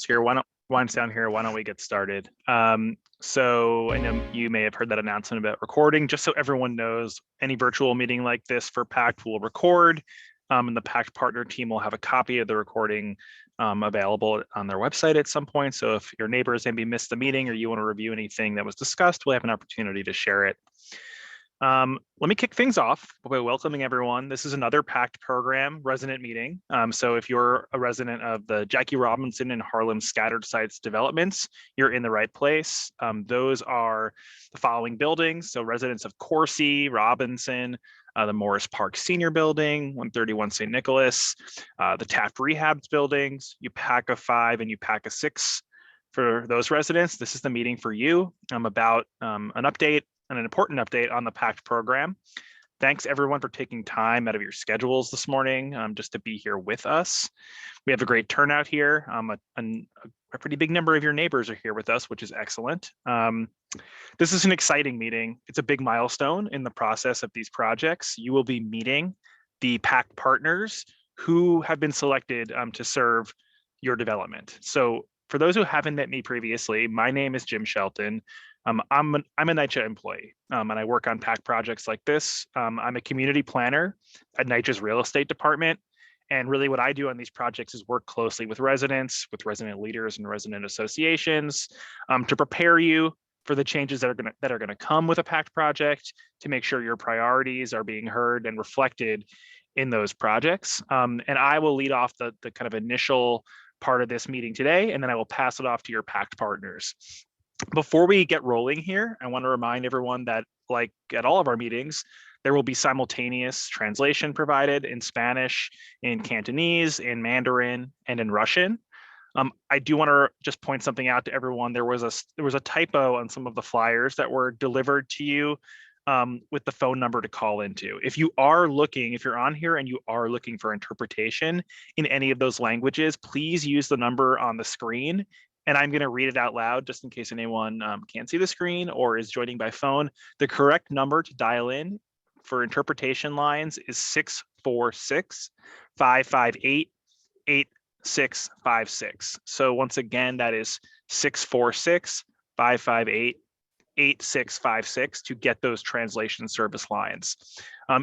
Here, why don't we get started? So I know you may have heard that announcement about recording. Just so everyone knows, any virtual meeting like this for PACT will record, and the PACT Partner Team will have a copy of the recording available on their website at some point. So if your neighbors maybe missed the meeting or you want to review anything that was discussed, we'll have an opportunity to share it. Let me kick things off by welcoming everyone. This is another PACT program resident meeting. So if you're a resident of the Jackie Robinson and Harlem Scattered Sites developments, you're in the right place. Those are the following buildings. So residents of Corsi, Robinson, the Morris Park Senior Building, 131 St. Nicholas, the Taft Rehabs buildings, UPACA 5 and UPACA 6. For those residents, this is the meeting for you about an update, an important update on the PACT program. Thanks everyone for taking time out of your schedules this morning just to be here with us. We have a great turnout here. A pretty big number of your neighbors are here with us, which is excellent. This is an exciting meeting. It's a big milestone in the process of these projects. You will be meeting the PACT partners who have been selected to serve your development. So for those who haven't met me previously, my name is Jim Shelton. I'm a NYCHA employee and I work on PACT projects like this. I'm a community planner at NYCHA's real estate department. And really what I do on these projects is work closely with residents, with resident leaders and resident associations to prepare you for the changes that are gonna come with a PACT project, to make sure your priorities are being heard and reflected in those projects. And I will lead off the kind of initial part of this meeting today, and then I will pass it off to your PACT partners. Before we get rolling here, I want to remind everyone that, like at all of our meetings, there will be simultaneous translation provided in Spanish, in Cantonese, in Mandarin, and in Russian. I do want to just point something out to everyone. There was a typo on some of the flyers that were delivered to you with the phone number to call into. If you're on here and you are looking for interpretation in any of those languages, please use the number on the screen. And I'm going to read it out loud just in case anyone can't see the screen or is joining by phone. The correct number to dial in for interpretation lines is 646-558-8656. So once again, that is 646-558-8656 to get those translation service lines.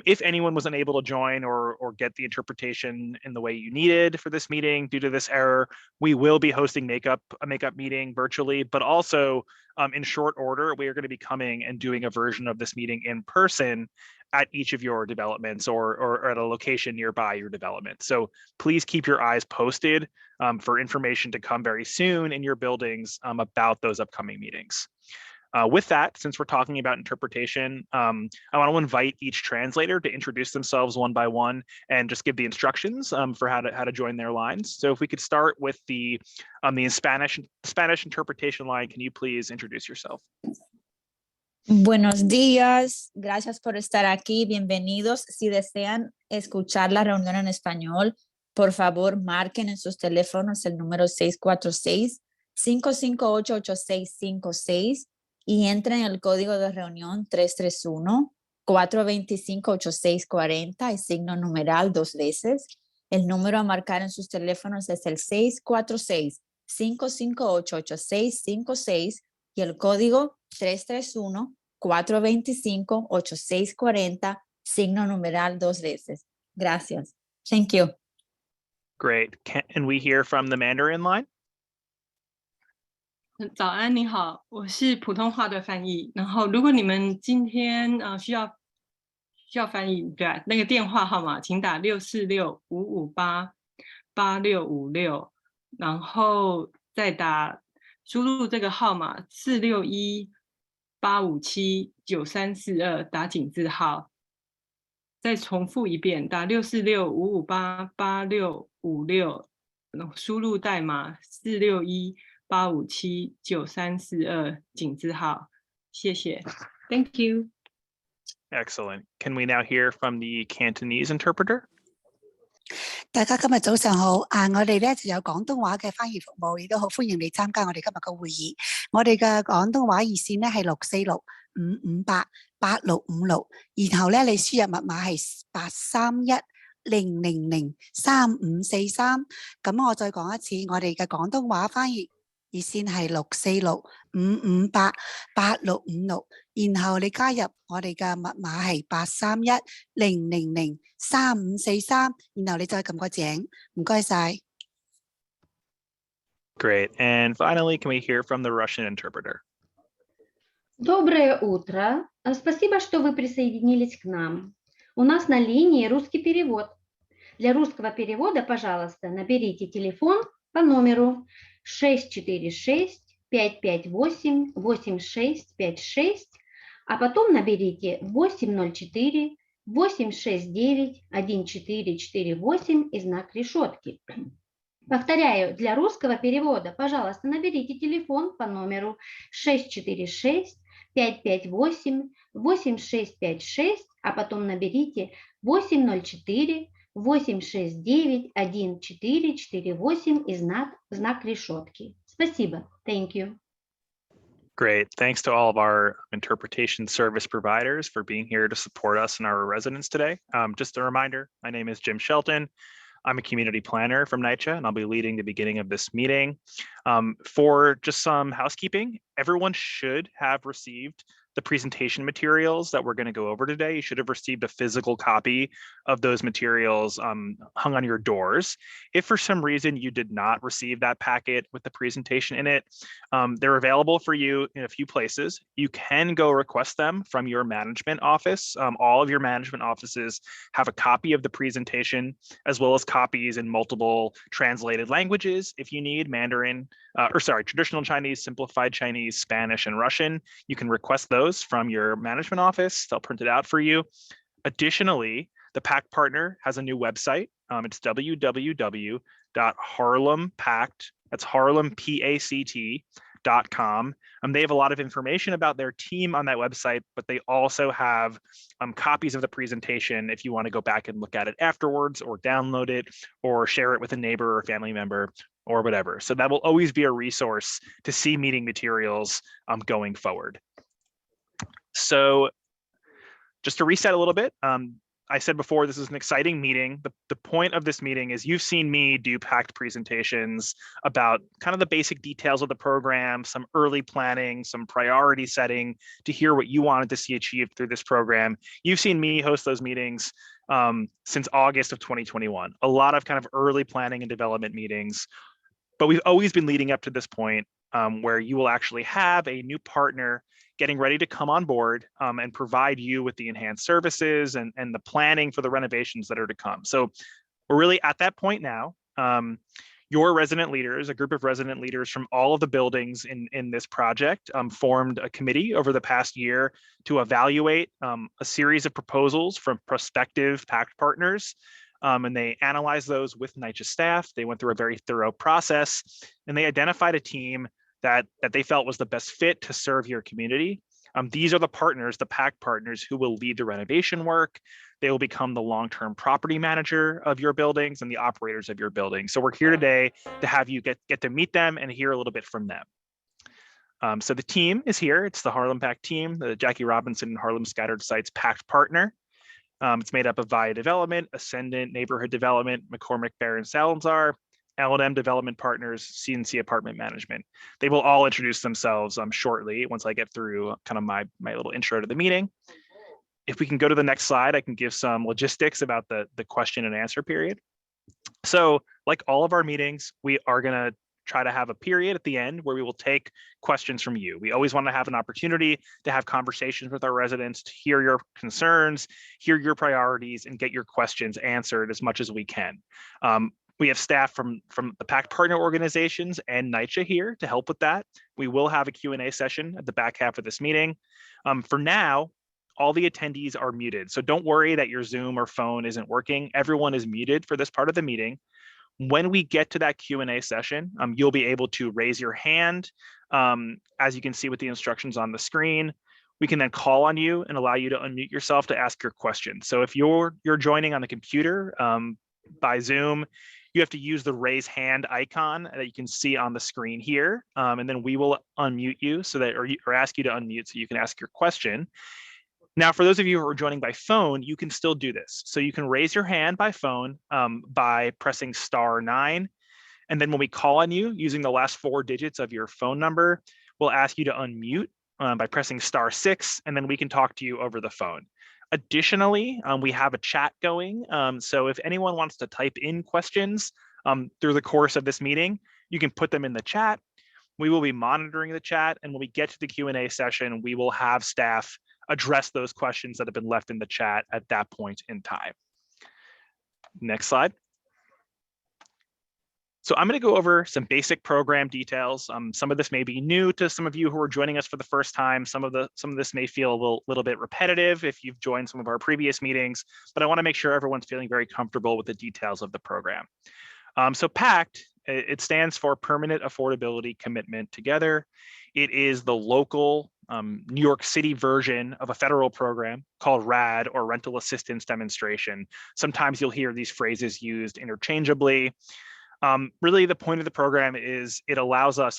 If anyone was unable to join or get the interpretation in the way you needed for this meeting due to this error, we will be hosting a makeup meeting virtually, but also in short order, we are going to be coming and doing a version of this meeting in person at each of your developments or at a location nearby your development. So please keep your eyes posted for information to come very soon in your buildings about those upcoming meetings. With that, since we're talking about interpretation, I want to invite each translator to introduce themselves one by one and just give the instructions for how to join their lines. So if we could start with the Spanish interpretation line, can you please introduce yourself? Buenos días, gracias por estar aquí, bienvenidos. Si desean escuchar la reunión en español, por favor marquen en sus teléfonos el número 646-558-8656 y entren el código de reunión 331-425-8640 y signo numeral 2 veces. El número a marcar en sus teléfonos es el 646-558-8656 y el código 331-425-8640, signo numeral 2 veces. Gracias. Thank you. Great. Can we hear from the Mandarin line? 早安，你好，我是普通话的翻译。然后，如果你们今天需要翻译，对啊，那个电话号码，请打646-558-8656，然后再输入这个号码461-857-9342，打井字号。再重复一遍，打646-558-8656，输入代码461-857-9342，井字號，謝謝。Thank you. Excellent. Can we now hear from the Cantonese interpreter? 大家今日早上好，我哋咧就有廣東話嘅翻譯服務，亦都好歡迎你參加我哋今日嘅會議。我哋嘅廣東話熱線咧係646-558-8656，然後咧你輸入密碼係831 0003543。咁我再講一次，我哋嘅廣東話翻譯熱線係646-558-8656，然後你加入我哋嘅密碼係831-000-3543，然後你再撳個井。唔該晒。Great. And finally, can we hear from the Russian interpreter? Доброе утро. Спасибо, что вы присоединились к нам. У нас на линии русский перевод. Для русского перевода, пожалуйста, наберите телефон по номеру 646-558-8656, а потом наберите 804-869-1448 и знак решетки. Повторяю, для русского перевода, пожалуйста, наберите телефон по номеру 646-558-8656, а потом наберите 804-869-1448 и знак решетки. Спасибо. Thank you. Great. Thanks to all of our interpretation service providers for being here to support us and our residents today. Just a reminder, my name is Jim Shelton. I'm a community planner from NYCHA, and I'll be leading the beginning of this meeting. For just some housekeeping, everyone should have received the presentation materials that we're going to go over today. You should have received a physical copy of those materials hung on your doors. If for some reason you did not receive that packet with the presentation in it, they're available for you in a few places. You can go request them from your management office. All of your management offices have a copy of the presentation, as well as copies in multiple translated languages. If you need Mandarin, traditional Chinese, simplified Chinese, Spanish, and Russian, you can request those from your management office. They'll print it out for you. Additionally, the PACT partner has a new website. It's www.harlempact, that's Harlem, PACT.com. They have a lot of information about their team on that website, but they also have copies of the presentation if you want to go back and look at it afterwards, or download it, or share it with a neighbor or family member, or whatever. So that will always be a resource to see meeting materials going forward. So just to reset a little bit, I said before, this is an exciting meeting. The point of this meeting is you've seen me do PACT presentations about kind of the basic details of the program, some early planning, some priority setting to hear what you wanted to see achieved through this program. You've seen me host those meetings since August of 2021, a lot of kind of early planning and development meetings. But we've always been leading up to this point where you will actually have a new partner getting ready to come on board and provide you with the enhanced services and the planning for the renovations that are to come. So we're really at that point now. Your resident leaders, a group of resident leaders from all of the buildings in this project, formed a committee over the past year to evaluate a series of proposals from prospective PACT partners. And they analyzed those with NYCHA staff. They went through a very thorough process, and they identified a team that they felt was the best fit to serve your community. These are the partners, the PACT partners, who will lead the renovation work. They will become the long-term property manager of your buildings and the operators of your buildings. So we're here today to have you get to meet them and hear a little bit from them. So the team is here. It's the Harlem PACT team, the Jackie Robinson Harlem Scattered Sites PACT partner. It's made up of Via Development, Ascendant Neighborhood Development, McCormick Barron Salazar, L&M Development Partners, CNC Apartment Management. They will all introduce themselves shortly once I get through kind of my little intro to the meeting. If we can go to the next slide, I can give some logistics about the question and answer period. So like all of our meetings, we are going to try to have a period at the end where we will take questions from you. We always want to have an opportunity to have conversations with our residents, to hear your concerns, hear your priorities, and get your questions answered as much as we can. We have staff from the PACT partner organizations and NYCHA here to help with that. We will have a Q&A session at the back half of this meeting. For now, all the attendees are muted. So don't worry that your Zoom or phone isn't working. Everyone is muted for this part of the meeting. When we get to that Q&A session, you'll be able to raise your hand, as you can see with the instructions on the screen. We can then call on you and allow you to unmute yourself to ask your question. So if you're joining on the computer by Zoom, you have to use the raise hand icon that you can see on the screen here, and then we will unmute you so that, or ask you to unmute so you can ask your question. Now, for those of you who are joining by phone, you can still do this. So you can raise your hand by phone by pressing *9. And then when we call on you using the last 4 digits of your phone number, we'll ask you to unmute by pressing *6, and then we can talk to you over the phone. Additionally, we have a chat going. So if anyone wants to type in questions through the course of this meeting, you can put them in the chat. We will be monitoring the chat, and when we get to the Q&A session, we will have staff address those questions that have been left in the chat at that point in time. Next slide. So I'm going to go over some basic program details. Some of this may be new to some of you who are joining us for the first time. Some of this may feel a little bit repetitive if you've joined some of our previous meetings, but I want to make sure everyone's feeling very comfortable with the details of the program. So PACT, it stands for Permanent Affordability Commitment Together. It is the local New York City version of a federal program called RAD, or Rental Assistance Demonstration. Sometimes you'll hear these phrases used interchangeably. Really, the point of the program is it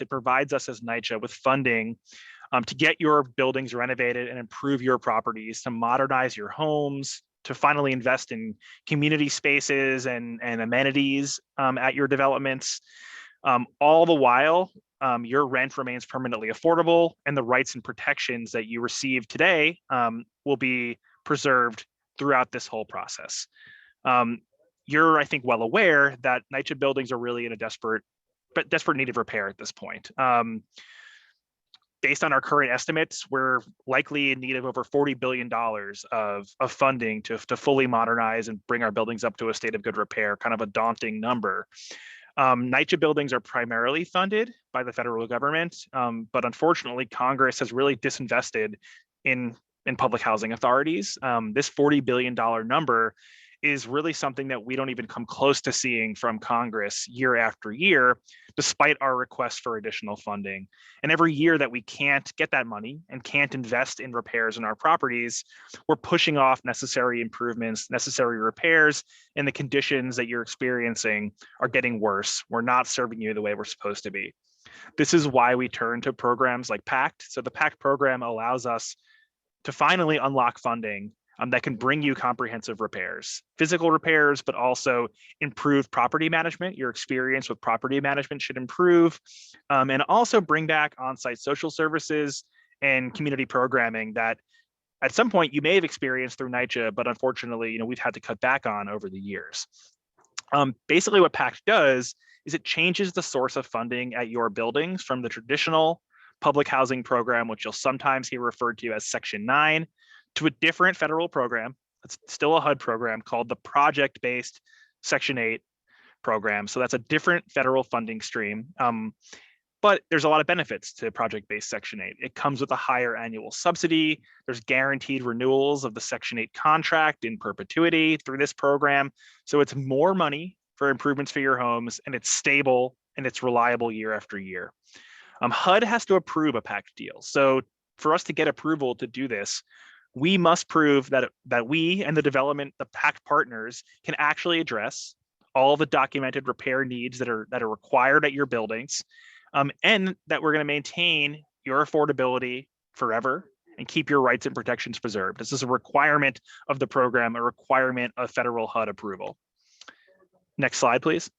provides us as NYCHA with funding to get your buildings renovated and improve your properties, to modernize your homes, to finally invest in community spaces and amenities at your developments. All the while, your rent remains permanently affordable, and the rights and protections that you receive today will be preserved throughout this whole process. You're, I think, well aware that NYCHA buildings are really in a desperate need of repair at this point. Based on our current estimates, we're likely in need of over $40 billion of funding to fully modernize and bring our buildings up to a state of good repair, kind of a daunting number. NYCHA buildings are primarily funded by the federal government, but unfortunately, Congress has really disinvested in public housing authorities. This $40 billion number is really something that we don't even come close to seeing from Congress year after year, despite our request for additional funding. And every year that we can't get that money and can't invest in repairs in our properties, we're pushing off necessary improvements, necessary repairs, and the conditions that you're experiencing are getting worse. We're not serving you the way we're supposed to be. This is why we turn to programs like PACT. So the PACT program allows us to finally unlock funding that can bring you comprehensive repairs, physical repairs, but also improved property management. Your experience with property management should improve, and also bring back on-site social services and community programming that at some point you may have experienced through NYCHA, but unfortunately, we've had to cut back on over the years. Basically what PACT does is it changes the source of funding at your buildings from the traditional public housing program, which you'll sometimes hear referred to as Section 9, to a different federal program. It's still a HUD program called the project-based Section 8 program. So that's a different federal funding stream. But there's a lot of benefits to project-based Section 8. It comes with a higher annual subsidy. There's guaranteed renewals of the Section 8 contract in perpetuity through this program. So it's more money for improvements for your homes, and it's stable and it's reliable year after year. HUD has to approve a PACT deal. So for us to get approval to do this, we must prove that we and the PACT partners can actually address all the documented repair needs that are required at your buildings, and that we're going to maintain your affordability forever and keep your rights and protections preserved. This is a requirement of the program, a requirement of federal HUD approval. Next slide, please.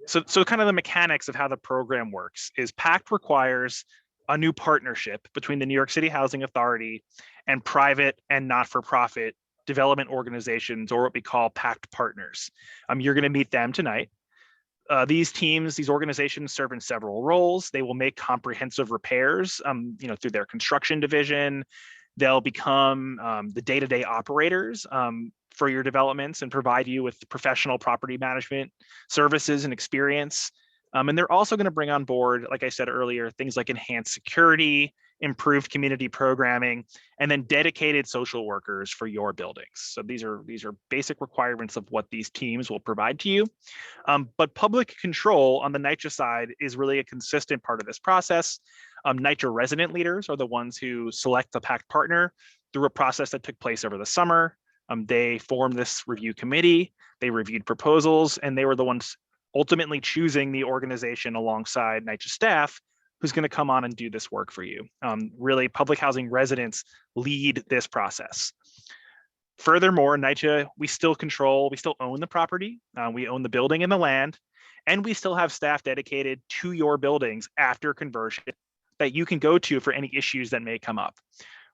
So kind of the mechanics of how the program works is PACT requires a new partnership between the New York City Housing Authority and private and not-for-profit development organizations, or what we call PACT Partners. You're going to meet them tonight. These organizations serve in several roles. They will make comprehensive repairs, through their construction division. They'll become the day-to-day operators for your developments and provide you with professional property management services and experience. And they're also going to bring on board, like I said earlier, things like enhanced security, improved community programming, and then dedicated social workers for your buildings. So these are basic requirements of what these teams will provide to you. But public control on the NYCHA side is really a consistent part of this process. NYCHA resident leaders are the ones who select the PACT partner through a process that took place over the summer. They formed this review committee, they reviewed proposals, and they were the ones ultimately choosing the organization alongside NYCHA staff who's going to come on and do this work for you. Really, public housing residents lead this process. Furthermore, NYCHA, we still own the property, we own the building and the land, and we still have staff dedicated to your buildings after conversion that you can go to for any issues that may come up.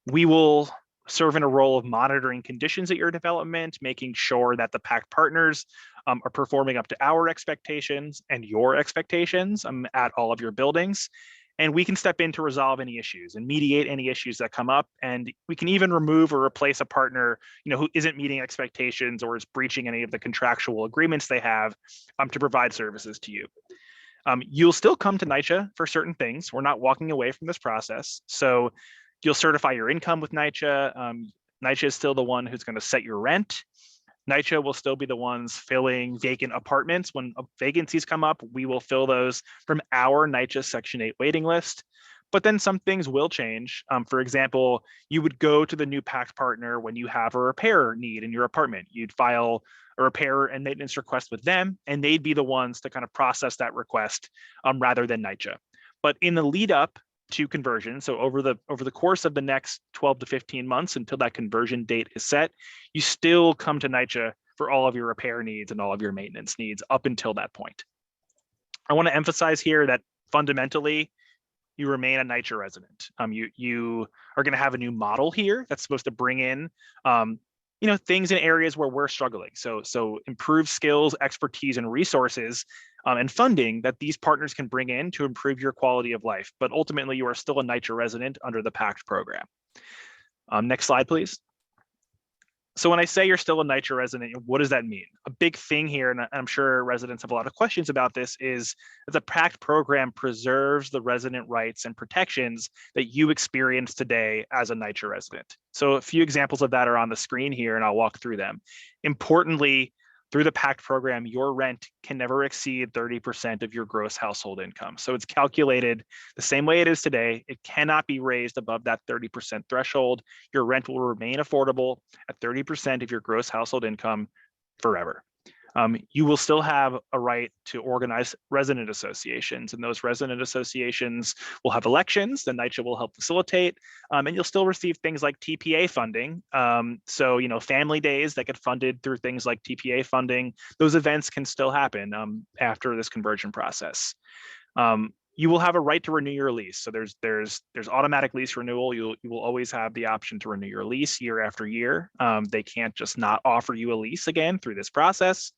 We will serve in a role of monitoring conditions at your development, making sure that the PACT partners are performing up to our expectations and your expectations at all of your buildings. And we can step in to resolve any issues and mediate any issues that come up. And we can even remove or replace a partner, who isn't meeting expectations or is breaching any of the contractual agreements they have to provide services to you. You'll still come to NYCHA for certain things. We're not walking away from this process. So you'll certify your income with NYCHA. NYCHA is still the one who's going to set your rent. NYCHA will still be the ones filling vacant apartments. When vacancies come up, we will fill those from our NYCHA Section 8 waiting list. But then some things will change. For example, you would go to the new PACT partner when you have a repair need in your apartment. You'd file a repair and maintenance request with them, and they'd be the ones to kind of process that request rather than NYCHA. But in the lead up to conversion, so over the course of the next 12 to 15 months until that conversion date is set, you still come to NYCHA for all of your repair needs and all of your maintenance needs up until that point. I want to emphasize here that fundamentally, you remain a NYCHA resident. You are going to have a new model here that's supposed to bring in things in areas where we're struggling. So improve skills, expertise, and resources and funding that these partners can bring in to improve your quality of life. But ultimately, you are still a NYCHA resident under the PACT program. Next slide, please. So when I say you're still a NYCHA resident, what does that mean? A big thing here, and I'm sure residents have a lot of questions about this, is that the PACT program preserves the resident rights and protections that you experience today as a NYCHA resident. So a few examples of that are on the screen here, and I'll walk through them. Importantly, through the PACT program, your rent can never exceed 30% of your gross household income. So it's calculated the same way it is today. It cannot be raised above that 30% threshold. Your rent will remain affordable at 30% of your gross household income forever. You will still have a right to organize resident associations, and those resident associations will have elections that NYCHA will help facilitate, and you'll still receive things like TPA funding. So, family days that get funded through things like TPA funding, those events can still happen after this conversion process. You will have a right to renew your lease. So there's automatic lease renewal. You will always have the option to renew your lease year after year. They can't just not offer you a lease again through this process.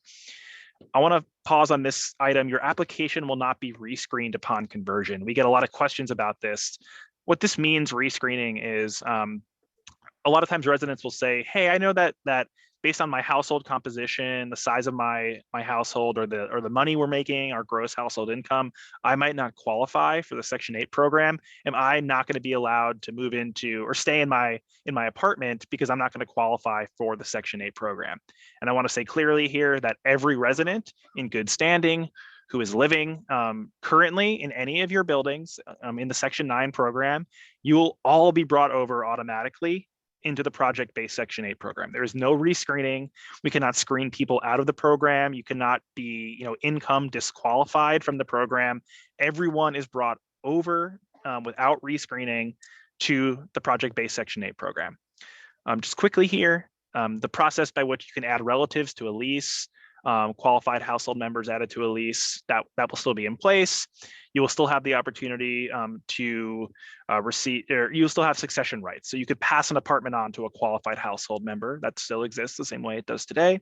I want to pause on this item. Your application will not be rescreened upon conversion. We get a lot of questions about this. What this means, rescreening, is a lot of times residents will say, hey, I know that based on my household composition, the size of my household, or the money we're making, our gross household income, I might not qualify for the Section 8 program. Am I not going to be allowed to move into or stay in my apartment because I'm not going to qualify for the Section 8 program? And I want to say clearly here that every resident in good standing who is living currently in any of your buildings in the Section 9 program, you will all be brought over automatically into the project-based Section 8 program. There is no rescreening. We cannot screen people out of the program. You cannot be, income disqualified from the program. Everyone is brought over without rescreening to the project-based Section 8 program. Just quickly here, the process by which you can add relatives to a lease, qualified household members added to a lease, that will still be in place. You will still have the opportunity to receive, or you'll still have succession rights. So you could pass an apartment on to a qualified household member. That still exists the same way it does today.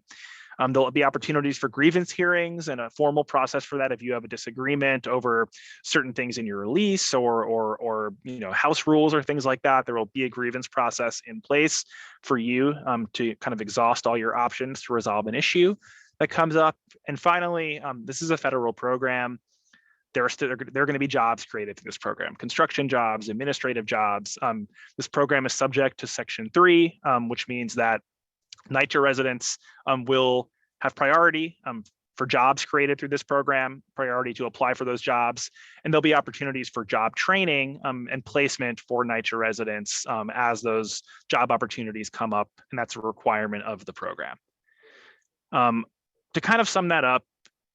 There'll be opportunities for grievance hearings and a formal process for that if you have a disagreement over certain things in your lease or house rules or things like that. There will be a grievance process in place for you to kind of exhaust all your options to resolve an issue that comes up. And finally, this is a federal program. There are going to be jobs created through this program: construction jobs, administrative jobs. This program is subject to Section 3, which means that NYCHA residents will have priority for jobs created through this program, priority to apply for those jobs, and there'll be opportunities for job training and placement for NYCHA residents as those job opportunities come up, and that's a requirement of the program. To kind of sum that up,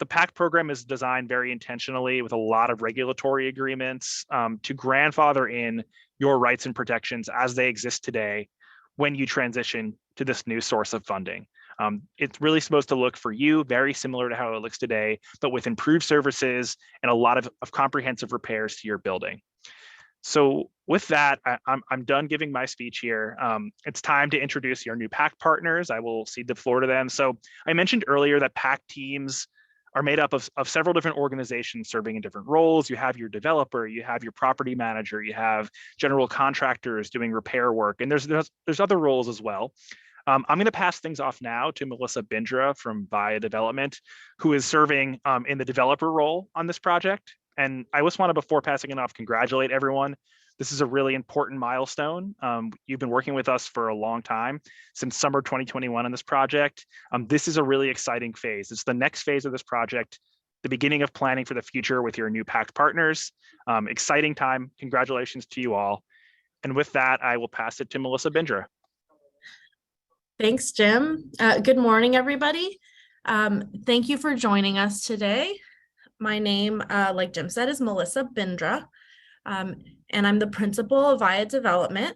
The PACT program is designed very intentionally with a lot of regulatory agreements to grandfather in your rights and protections as they exist today when you transition to this new source of funding. It's really supposed to look for you very similar to how it looks today, but with improved services and a lot of comprehensive repairs to your building. So with that, I'm done giving my speech here. It's time to introduce your new PACT partners. I will cede the floor to them. So I mentioned earlier that PACT teams are made up of several different organizations serving in different roles. You have your developer, you have your property manager, you have general contractors doing repair work, and there's other roles as well. I'm going to pass things off now to Melissa Bindra from VIA Development, who is serving in the developer role on this project. And I just want to, before passing it off, congratulate everyone. This is a really important milestone. You've been working with us for a long time, since summer 2021 on this project. This is a really exciting phase. It's the next phase of this project, the beginning of planning for the future with your new PACT partners. Exciting time. Congratulations to you all. And with that, I will pass it to Melissa Bindra. Thanks, Jim. Good morning, everybody. Thank you for joining us today. My name, like Jim said, is Melissa Bindra, and I'm the principal of VIA Development.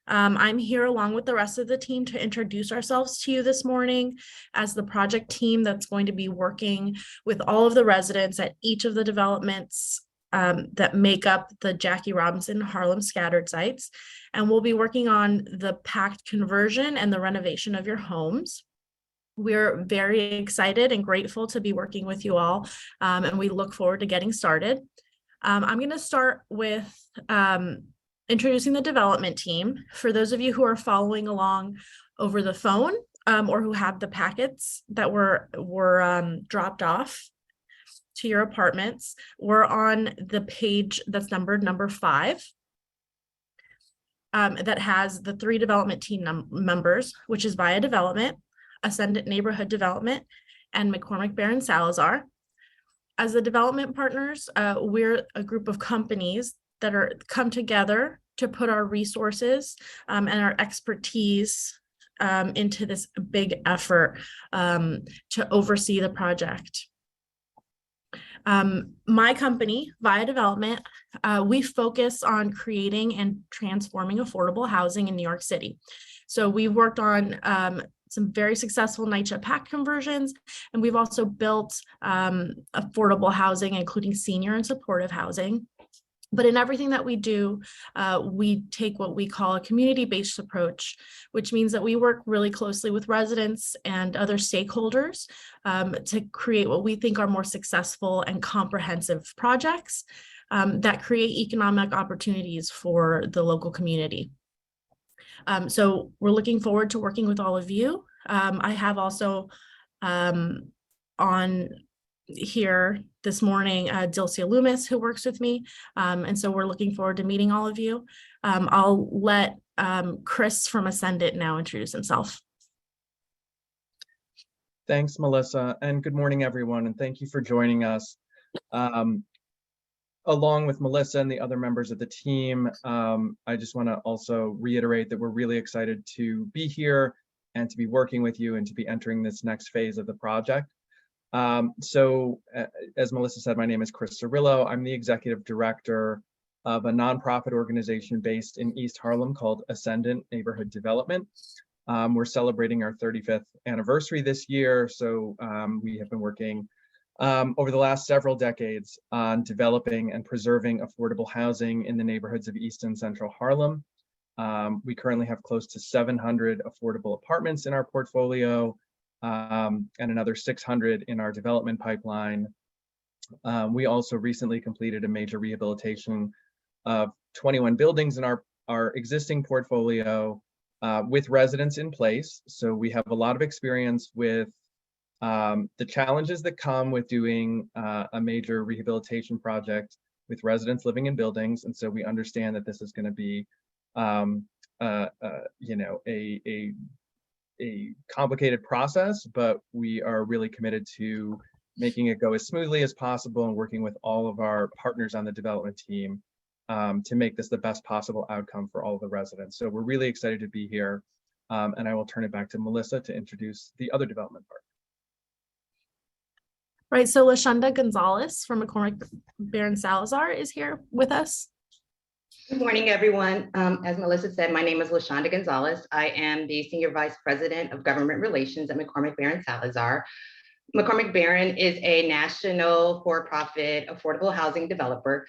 I'm here along with the rest of the team to introduce ourselves to you this morning as the project team that's going to be working with all of the residents at each of the developments that make up the Jackie Robinson Harlem scattered sites. And we'll be working on the PACT conversion and the renovation of your homes. We're very excited and grateful to be working with you all, and we look forward to getting started. I'm going to start with introducing the development team. For those of you who are following along over the phone or who have the packets that were dropped off to your apartments, we're on the page that's numbered number 5. That has the 3 development team members, which is VIA Development, Ascendant Neighborhood Development, and McCormick Barron Salazar. As the development partners, we're a group of companies that are come together to put our resources and our expertise into this big effort to oversee the project. My company, VIA Development, we focus on creating and transforming affordable housing in New York City. So we've worked on some very successful NYCHA PACT conversions, and we've also built affordable housing, including senior and supportive housing. But in everything that we do, we take what we call a community-based approach, which means that we work really closely with residents and other stakeholders to create what we think are more successful and comprehensive projects that create economic opportunities for the local community. So we're looking forward to working with all of you. I have also on here this morning, Dilcia Loomis, who works with me. And so we're looking forward to meeting all of you. I'll let Chris from Ascendant now introduce himself. Thanks, Melissa, and good morning, everyone, and thank you for joining us. Along with Melissa and the other members of the team, I just want to also reiterate that we're really excited to be here and to be working with you and to be entering this next phase of the project. So as Melissa said, my name is Chris Cirillo. I'm the executive director of a nonprofit organization based in East Harlem called Ascendant Neighborhood Development. We're celebrating our 35th anniversary this year. So we have been working over the last several decades on developing and preserving affordable housing in the neighborhoods of East and Central Harlem. We currently have close to 700 affordable apartments in our portfolio, and another 600 in our development pipeline. We also recently completed a major rehabilitation of 21 buildings in our existing portfolio with residents in place. So we have a lot of experience with the challenges that come with doing a major rehabilitation project with residents living in buildings. And so we understand that this is going to be you know, a complicated process, but we are really committed to making it go as smoothly as possible and working with all of our partners on the development team to make this the best possible outcome for all of the residents. So we're really excited to be here. And I will turn it back to Melissa to introduce the other development part. Right, so LaShonda Gonzalez from McCormick Baron Salazar is here with us. Good morning, everyone. As Melissa said, my name is LaShonda Gonzalez. I am the Senior Vice President of Government Relations at McCormick Baron Salazar. McCormick Baron is a national for-profit affordable housing developer.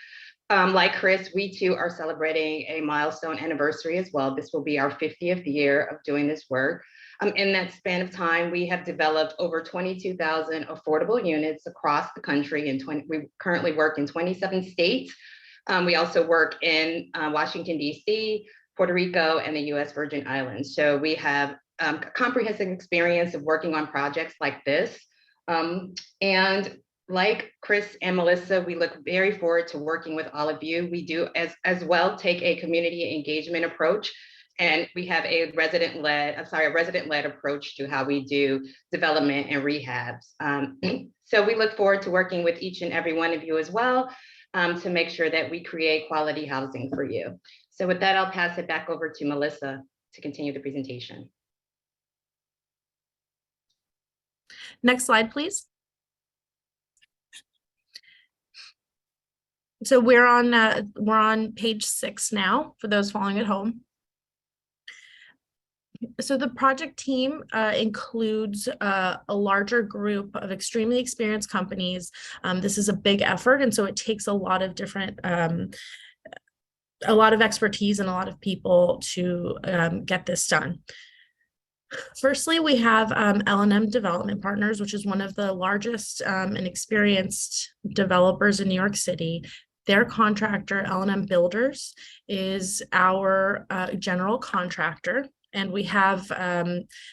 Like Chris, we too are celebrating a milestone anniversary as well. This will be our 50th year of doing this work. In that span of time, we have developed over 22,000 affordable units across the country, and we currently work in 27 states. We also work in Washington, D.C., Puerto Rico, and the U.S. Virgin Islands. So we have comprehensive experience of working on projects like this. And like Chris and Melissa, we look very forward to working with all of you. We do as well take a community engagement approach, and we have a resident-led approach to how we do development and rehabs. So we look forward to working with each and every one of you as well, to make sure that we create quality housing for you. So with that, I'll pass it back over to Melissa to continue the presentation. Next slide, please. So we're on page 6 now for those following at home. So the project team includes a larger group of extremely experienced companies. This is a big effort, and so it takes a lot of different, a lot of expertise and a lot of people to get this done. Firstly, we have L&M Development Partners, which is one of the largest and experienced developers in New York City. Their contractor, L&M Builders, is our general contractor. And we have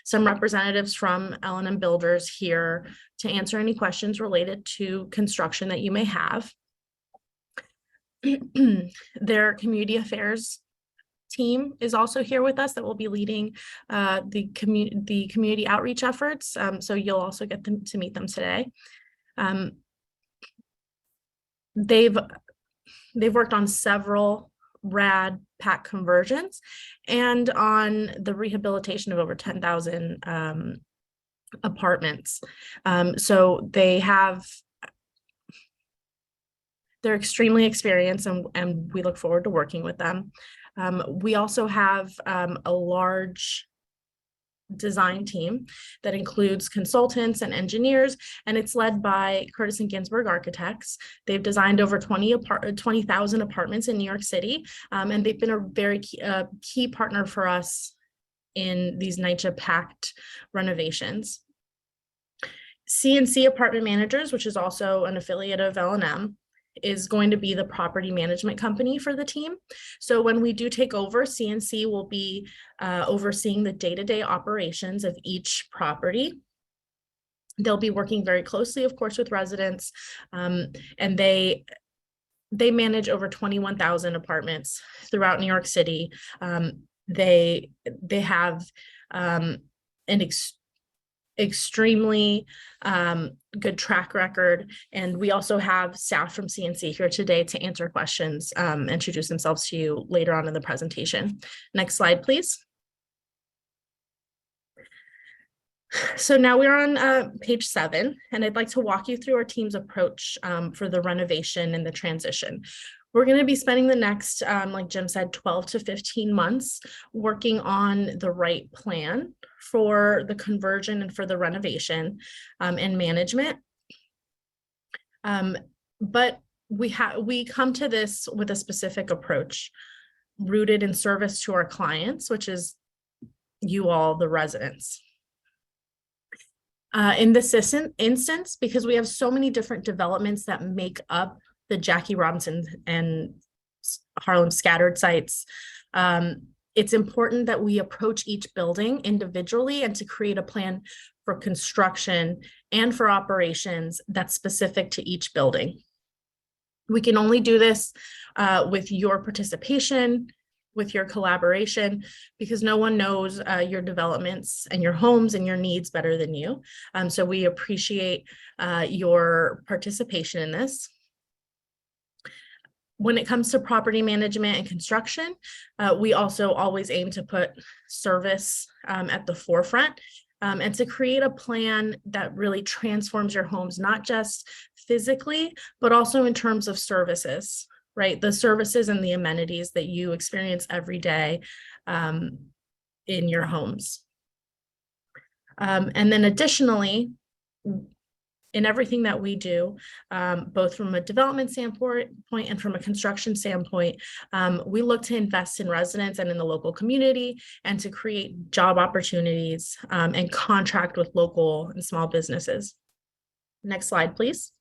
some representatives from L&M Builders here to answer any questions related to construction that you may have. Their community affairs team is also here with us that will be leading the community outreach efforts. So you'll also get to meet them today. They've worked on several rad PACT conversions and on the rehabilitation of over 10,000 apartments. So they're extremely experienced, and we look forward to working with them. We also have a large design team that includes consultants and engineers, and it's led by Curtis and Ginsberg Architects. They've designed over 20,000 apartments in New York City, and they've been a very key partner for us in these NYCHA PACT renovations. CNC Apartment Managers, which is also an affiliate of L&M, is going to be the property management company for the team. So when we do take over, CNC will be overseeing the day-to-day operations of each property. They'll be working very closely, of course, with residents, and they manage over 21,000 apartments throughout New York City. They have an extremely good track record, and we also have staff from CNC here today to answer questions, introduce themselves to you later on in the presentation. Next slide, please. So now we're on page 7, and I'd like to walk you through our team's approach for the renovation and the transition. We're going to be spending the next, like Jim said, 12 to 15 months working on the right plan for the conversion and for the renovation and management. But we come to this with a specific approach rooted in service to our clients, which is you all, the residents. In this instance, because we have so many different developments that make up the Jackie Robinson and Harlem scattered sites, it's important that we approach each building individually and to create a plan for construction and for operations that's specific to each building. We can only do this with your participation, with your collaboration, because no one knows your developments and your homes and your needs better than you. So we appreciate your participation in this. When it comes to property management and construction, we also always aim to put service at the forefront. and to create a plan that really transforms your homes, not just physically, but also in terms of services, right? The services and the amenities that you experience every day in your homes. And then additionally, in everything that we do, both from a development standpoint and from a construction standpoint, we look to invest in residents and in the local community and to create job opportunities and contract with local and small businesses. Next slide, please.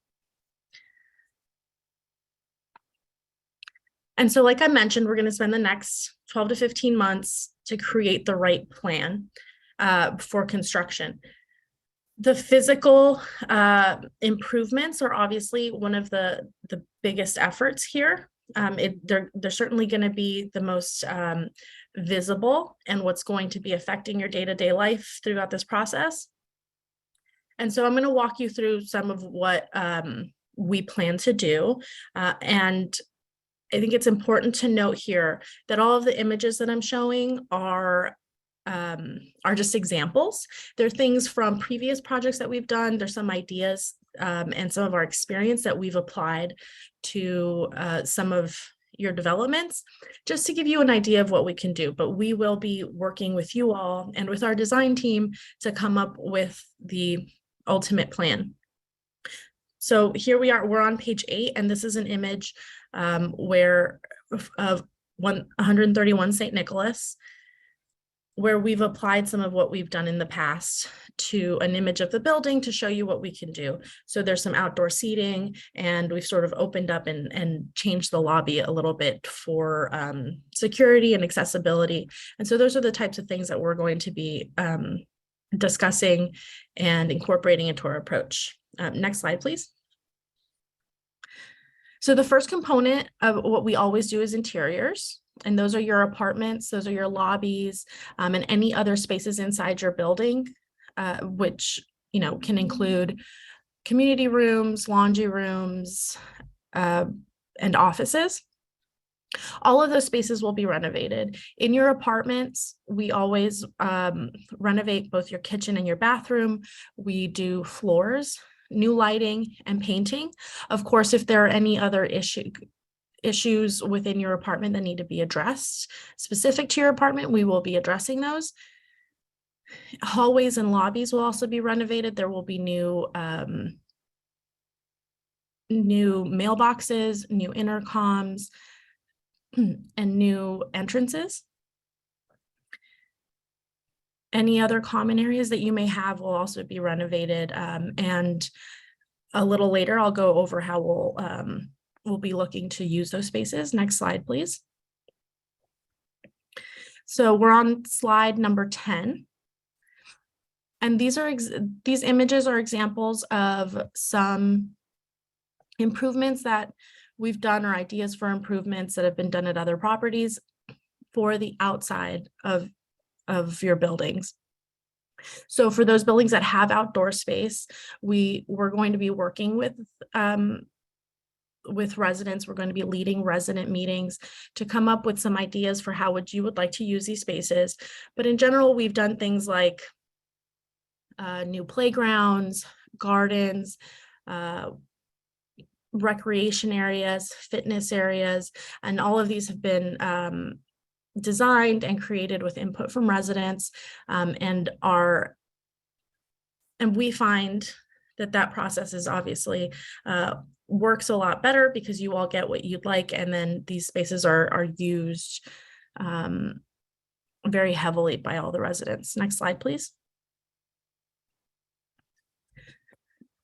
And so, like I mentioned, we're going to spend the next 12 to 15 months to create the right plan for construction. The physical improvements are obviously one of the biggest efforts here. They're certainly going to be the most visible and what's going to be affecting your day-to-day life throughout this process. And so I'm going to walk you through some of what we plan to do. And I think it's important to note here that all of the images that I'm showing are just examples. They're things from previous projects that we've done. There's some ideas and some of our experience that we've applied to some of your developments, just to give you an idea of what we can do. But we will be working with you all and with our design team to come up with the ultimate plan. So here we are, we're on page 8, and this is an image of 131 St. Nicholas, where we've applied some of what we've done in the past to an image of the building to show you what we can do. So there's some outdoor seating, and we've sort of opened up and changed the lobby a little bit for security and accessibility. And so those are the types of things that we're going to be discussing and incorporating into our approach. Next slide, please. So the first component of what we always do is interiors. And those are your apartments, those are your lobbies, and any other spaces inside your building, which, you know, can include community rooms, laundry rooms, and offices. All of those spaces will be renovated. In your apartments, we always renovate both your kitchen and your bathroom. We do floors, new lighting, and painting. Of course, if there are any other issues within your apartment that need to be addressed specific to your apartment, we will be addressing those. Hallways and lobbies will also be renovated. There will be new mailboxes, new intercoms, and new entrances. Any other common areas that you may have will also be renovated. And a little later, I'll go over how we'll be looking to use those spaces. Next slide, please. So we're on slide number 10. And these images are examples of some improvements that we've done, or ideas for improvements that have been done at other properties for the outside of your buildings. So for those buildings that have outdoor space, we're going to be working with residents. We're going to be leading resident meetings to come up with some ideas for how you would like to use these spaces. But in general, we've done things like new playgrounds, gardens, recreation areas, fitness areas, and all of these have been designed and created with input from residents, and we find that process is obviously works a lot better because you all get what you'd like, and then these spaces are used very heavily by all the residents. Next slide, please.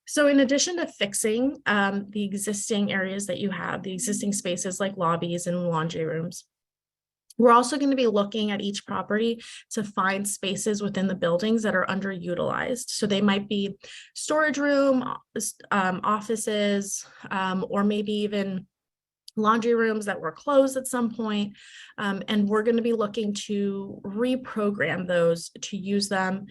So in addition to fixing the existing areas that you have, the existing spaces like lobbies and laundry rooms, we're also going to be looking at each property to find spaces within the buildings that are underutilized. So they might be storage room, offices, or maybe even laundry rooms that were closed at some point. And we're going to be looking to reprogram those to use them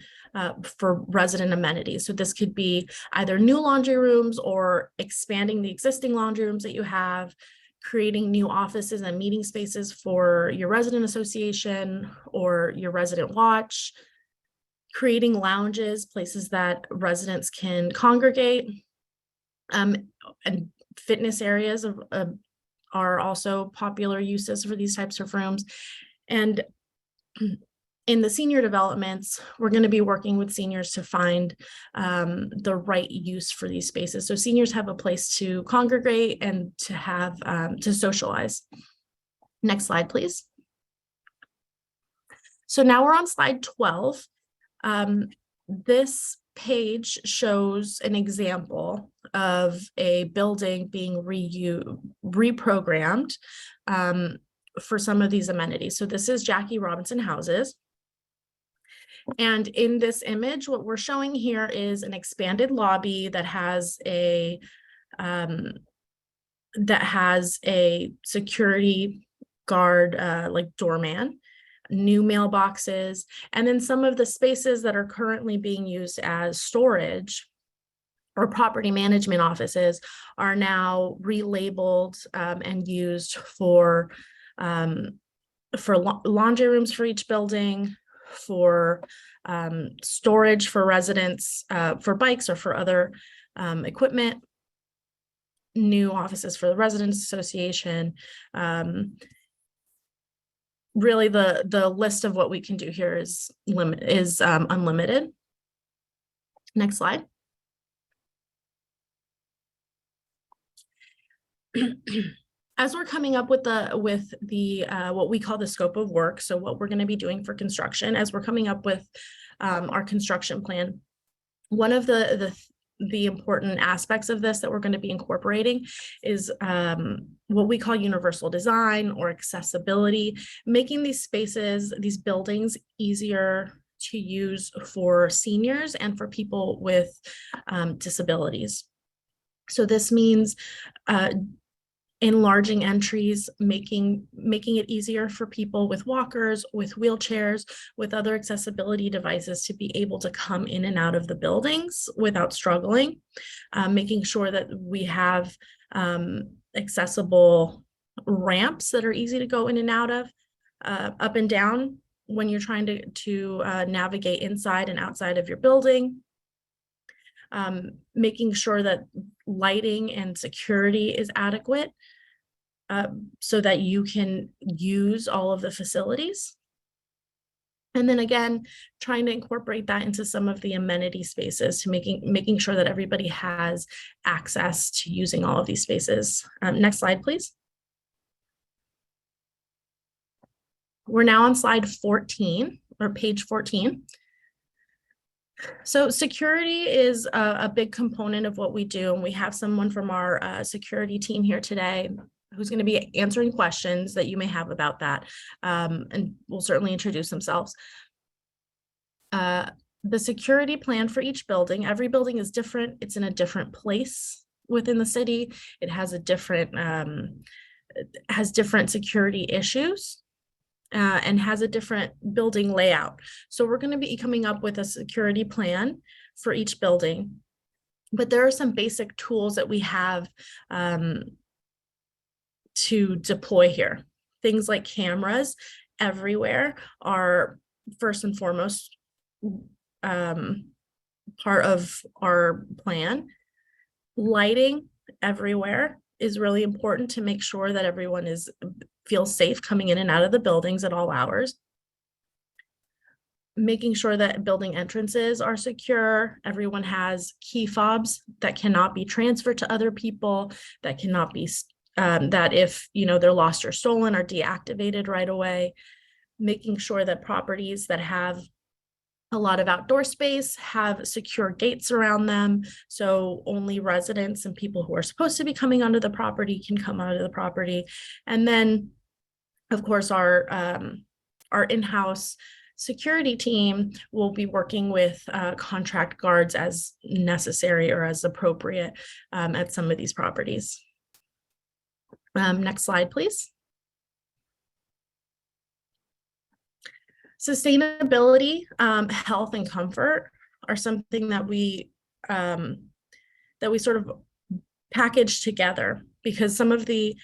for resident amenities. So this could be either new laundry rooms or expanding the existing laundry rooms that you have, creating new offices and meeting spaces for your resident association or your resident watch, creating lounges, places that residents can congregate, and fitness areas are also popular uses for these types of rooms. And in the senior developments, we're going to be working with seniors to find the right use for these spaces. So seniors have a place to congregate and to have to socialize. Next slide, please. So now we're on slide 12. This page shows an example of a building being reprogrammed for some of these amenities. So this is Jackie Robinson Houses. And in this image, what we're showing here is an expanded lobby that has a security guard, like doorman, new mailboxes, and then some of the spaces that are currently being used as storage or property management offices are now relabeled and used for laundry rooms for each building, for storage for residents, for bikes or for other equipment, new offices for the Residents Association. Really, the list of what we can do here is unlimited. Next slide. As we're coming up with what we call the scope of work, so what we're going to be doing for construction, as we're coming up with our construction plan, one of the important aspects of this that we're going to be incorporating is what we call universal design or accessibility, making these spaces, these buildings, easier to use for seniors and for people with disabilities. So this means enlarging entries, making it easier for people with walkers, with wheelchairs, with other accessibility devices to be able to come in and out of the buildings without struggling, making sure that we have accessible ramps that are easy to go in and out of, up and down when you're trying to navigate inside and outside of your building. Making sure that lighting and security is adequate so that you can use all of the facilities. And then again, trying to incorporate that into some of the amenity spaces to making sure that everybody has access to using all of these spaces. Next slide, please. We're now on slide 14 or page 14. So security is a big component of what we do, and we have someone from our security team here today who's going to be answering questions that you may have about that, and will certainly introduce themselves. The security plan for each building, every building is different. It's in a different place within the city. It has a different security issues. And has a different building layout. So we're going to be coming up with a security plan for each building, but there are some basic tools that we have to deploy here. Things like cameras everywhere are first and foremost part of our plan. Lighting everywhere is really important to make sure that everyone feels safe coming in and out of the buildings at all hours. Making sure that building entrances are secure. Everyone has key fobs that cannot be transferred to other people, that cannot be, that if they're lost or stolen, are deactivated right away. Making sure that properties that have a lot of outdoor space have secure gates around them, so only residents and people who are supposed to be coming onto the property can come onto the property. And then, of course, our in-house security team will be working with contract guards as necessary or as appropriate at some of these properties. Next slide, please. Sustainability, health, and comfort are something that we sort of package together, because some of the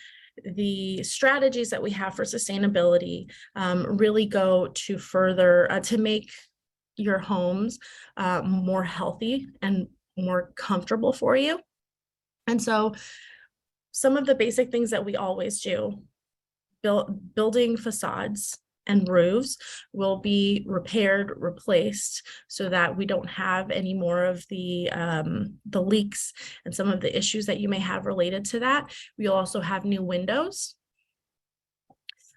strategies that we have for sustainability really go to further to make your homes more healthy and more comfortable for you. And so some of the basic things that we always do, building facades and roofs will be repaired, replaced, so that we don't have any more of the leaks and some of the issues that you may have related to that. We'll also have new windows.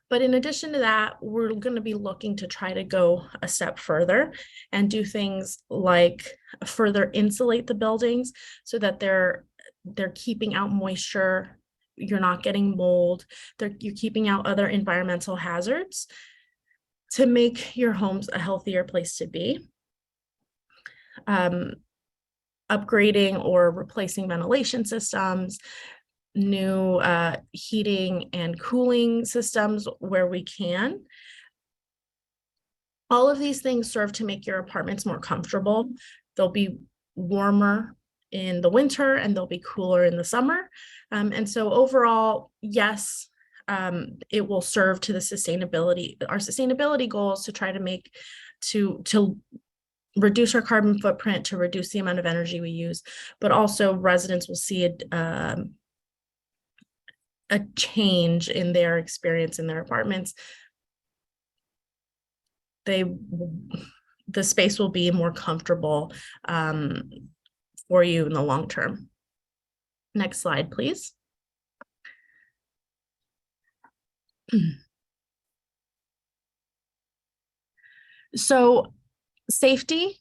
But in addition to that, we're going to be looking to try to go a step further and do things like further insulate the buildings so that they're keeping out moisture, you're not getting mold, you're keeping out other environmental hazards to make your homes a healthier place to be. Upgrading or replacing ventilation systems, new heating and cooling systems where we can. All of these things serve to make your apartments more comfortable. They'll be warmer in the winter and they'll be cooler in the summer. And so overall, yes, it will serve to our sustainability goals to try to make, to reduce our carbon footprint, to reduce the amount of energy we use, but also residents will see a change in their experience in their apartments. The space will be more comfortable for you in the long term. Next slide, please. So safety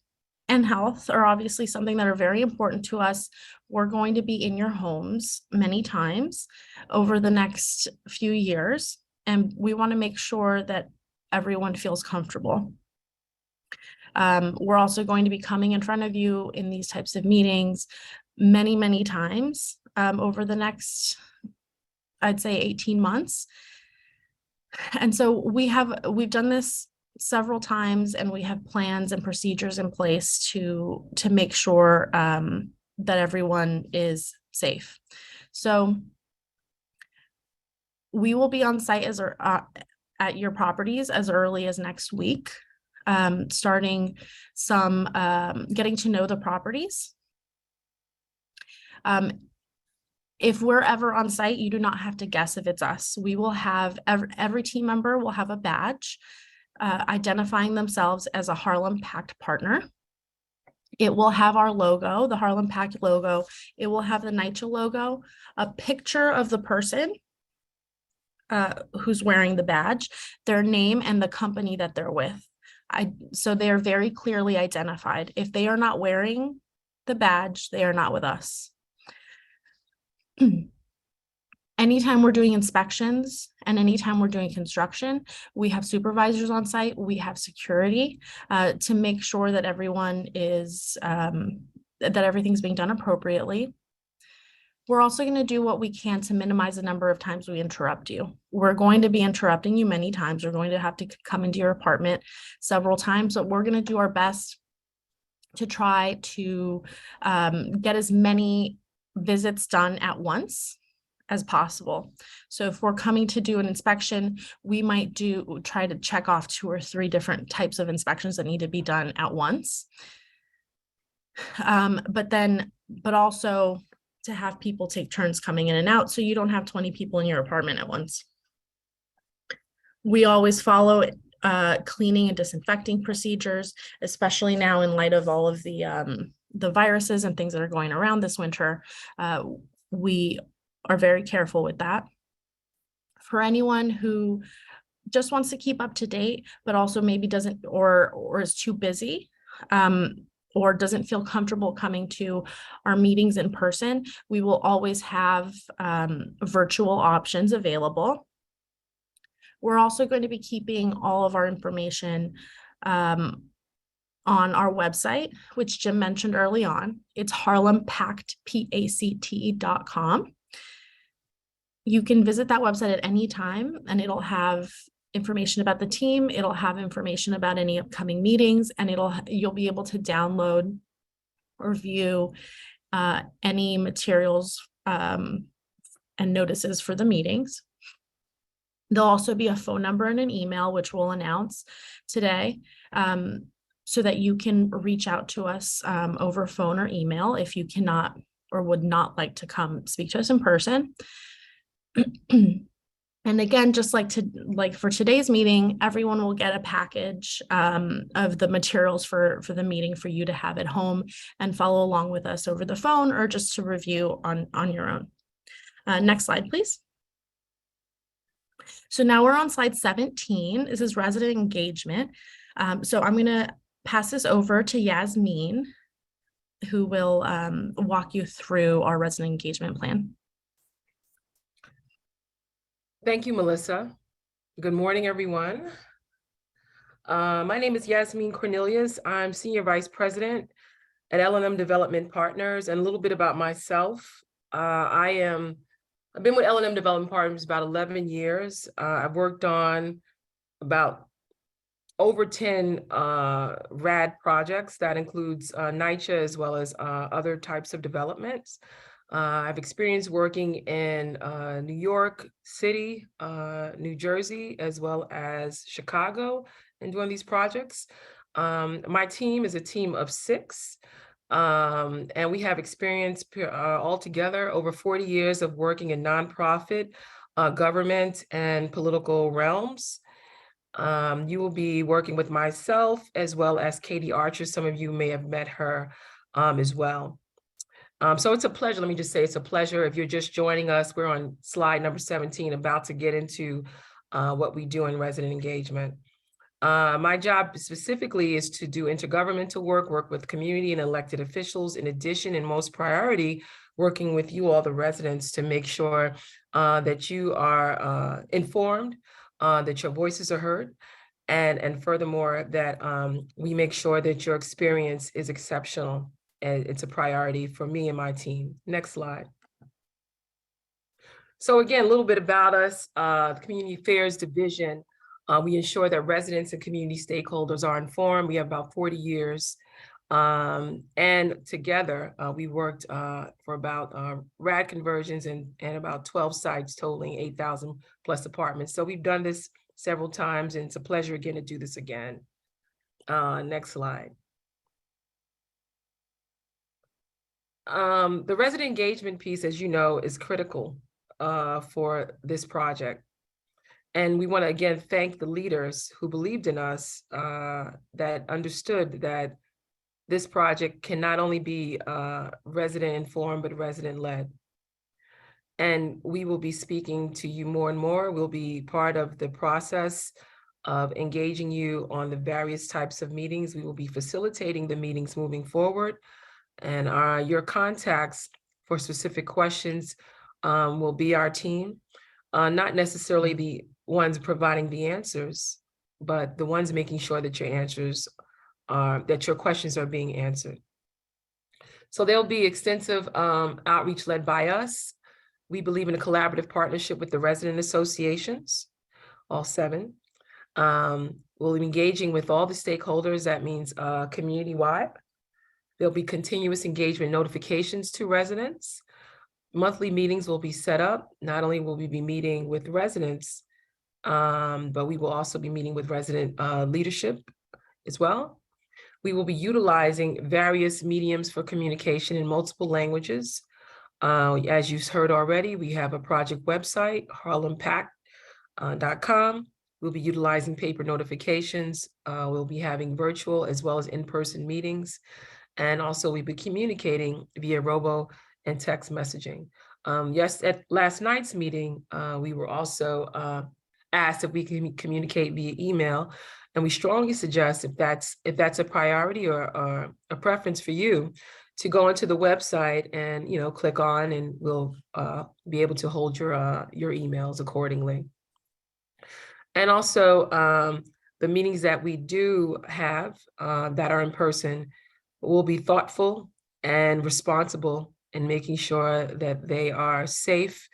and health are obviously something that are very important to us. We're going to be in your homes many times over the next few years, and we want to make sure that everyone feels comfortable. We're also going to be coming in front of you in these types of meetings many, many times over the next, I'd say, 18 months. And so we've done this several times, and we have plans and procedures in place to make sure that everyone is safe. So we will be on site at your properties as early as next week, starting getting to know the properties. If we're ever on site, you do not have to guess if it's us. We will have, every team member will have a badge identifying themselves as a Harlem PACT partner. It will have our logo, the Harlem PACT logo. It will have the NYCHA logo, a picture of the person who's wearing the badge, their name, and the company that they're with. So they are very clearly identified. If they are not wearing the badge, they are not with us. Anytime we're doing inspections and anytime we're doing construction, we have supervisors on site, we have security to make sure that everyone is, that everything's being done appropriately. We're also going to do what we can to minimize the number of times we interrupt you. We're going to be interrupting you many times. We're going to have to come into your apartment several times, but we're going to do our best to try to get as many visits done at once as possible. So if we're coming to do an inspection, we might try to check off 2 or 3 different types of inspections that need to be done at once. But also to have people take turns coming in and out, so you don't have 20 people in your apartment at once. We always follow cleaning and disinfecting procedures, especially now in light of all of the viruses and things that are going around this winter. We are very careful with that. For anyone who just wants to keep up to date, but also maybe doesn't or is too busy, or doesn't feel comfortable coming to our meetings in person, we will always have virtual options available. We're also going to be keeping all of our information on our website, which Jim mentioned early on. It's harlempactpact.com. You can visit that website at any time, and it'll have information about the team. It'll have information about any upcoming meetings, and you'll be able to download or view any materials and notices for the meetings. There'll also be a phone number and an email, which we'll announce today, so that you can reach out to us over phone or email if you cannot or would not like to come speak to us in person. And again, just like for today's meeting, everyone will get a package of the materials for the meeting for you to have at home and follow along with us over the phone or just to review on your own. Next slide, please. So now we're on slide 17. This is resident engagement. So I'm going to pass this over to Yasmin, who will walk you through our resident engagement plan. Thank you, Melissa. Good morning, everyone. My name is Yasmin Cornelius. I'm Senior Vice President at L&M Development Partners. And a little bit about myself. I've been with L&M Development Partners about 11 years. I've worked on about over 10 RAD projects. That includes NYCHA as well as other types of developments. I've experienced working in New York City, New Jersey, as well as Chicago, and doing these projects. My team is a team of 6, and we have experience altogether over 40 years of working in nonprofit, government, and political realms. You will be working with myself as well as Katie Archer. Some of you may have met her as well. So it's a pleasure. Let me just say it's a pleasure. If you're just joining us, we're on slide number 17, about to get into what we do in resident engagement. My job specifically is to do intergovernmental work with community and elected officials. In addition, and most priority, working with you all, the residents, to make sure that you are informed, that your voices are heard, and furthermore, that we make sure that your experience is exceptional. And it's a priority for me and my team. Next slide. So again, a little bit about us, the Community Affairs Division. We ensure that residents and community stakeholders are informed. We have about 40 years. And together, we worked for about RAD conversions and about 12 sites totaling 8,000 plus apartments. So we've done this several times, and it's a pleasure again to do this again. Next slide. The resident engagement piece, as you know, is critical for this project. And we want to again thank the leaders who believed in us, that understood that this project can not only be resident informed, but resident led. And we will be speaking to you more and more. We'll be part of the process of engaging you on the various types of meetings. We will be facilitating the meetings moving forward. And your contacts for specific questions will be our team, not necessarily the ones providing the answers, but the ones making sure that that your questions are being answered. So there'll be extensive outreach led by us. We believe in a collaborative partnership with the resident associations, all 7. We'll be engaging with all the stakeholders. That means community-wide. There'll be continuous engagement notifications to residents. Monthly meetings will be set up. Not only will we be meeting with residents, but we will also be meeting with resident leadership as well. We will be utilizing various mediums for communication in multiple languages. As you've heard already, we have a project website, harlempact.com. We'll be utilizing paper notifications. We'll be having virtual as well as in-person meetings. And also we'll be communicating via robo and text messaging. Yes, at last night's meeting, we were also asked if we can communicate via email. And we strongly suggest if that's a priority or a preference for you, to go into the website and click on, and we'll be able to hold your emails accordingly. And also the meetings that we do have that are in person will be thoughtful and responsible in making sure that they are safe,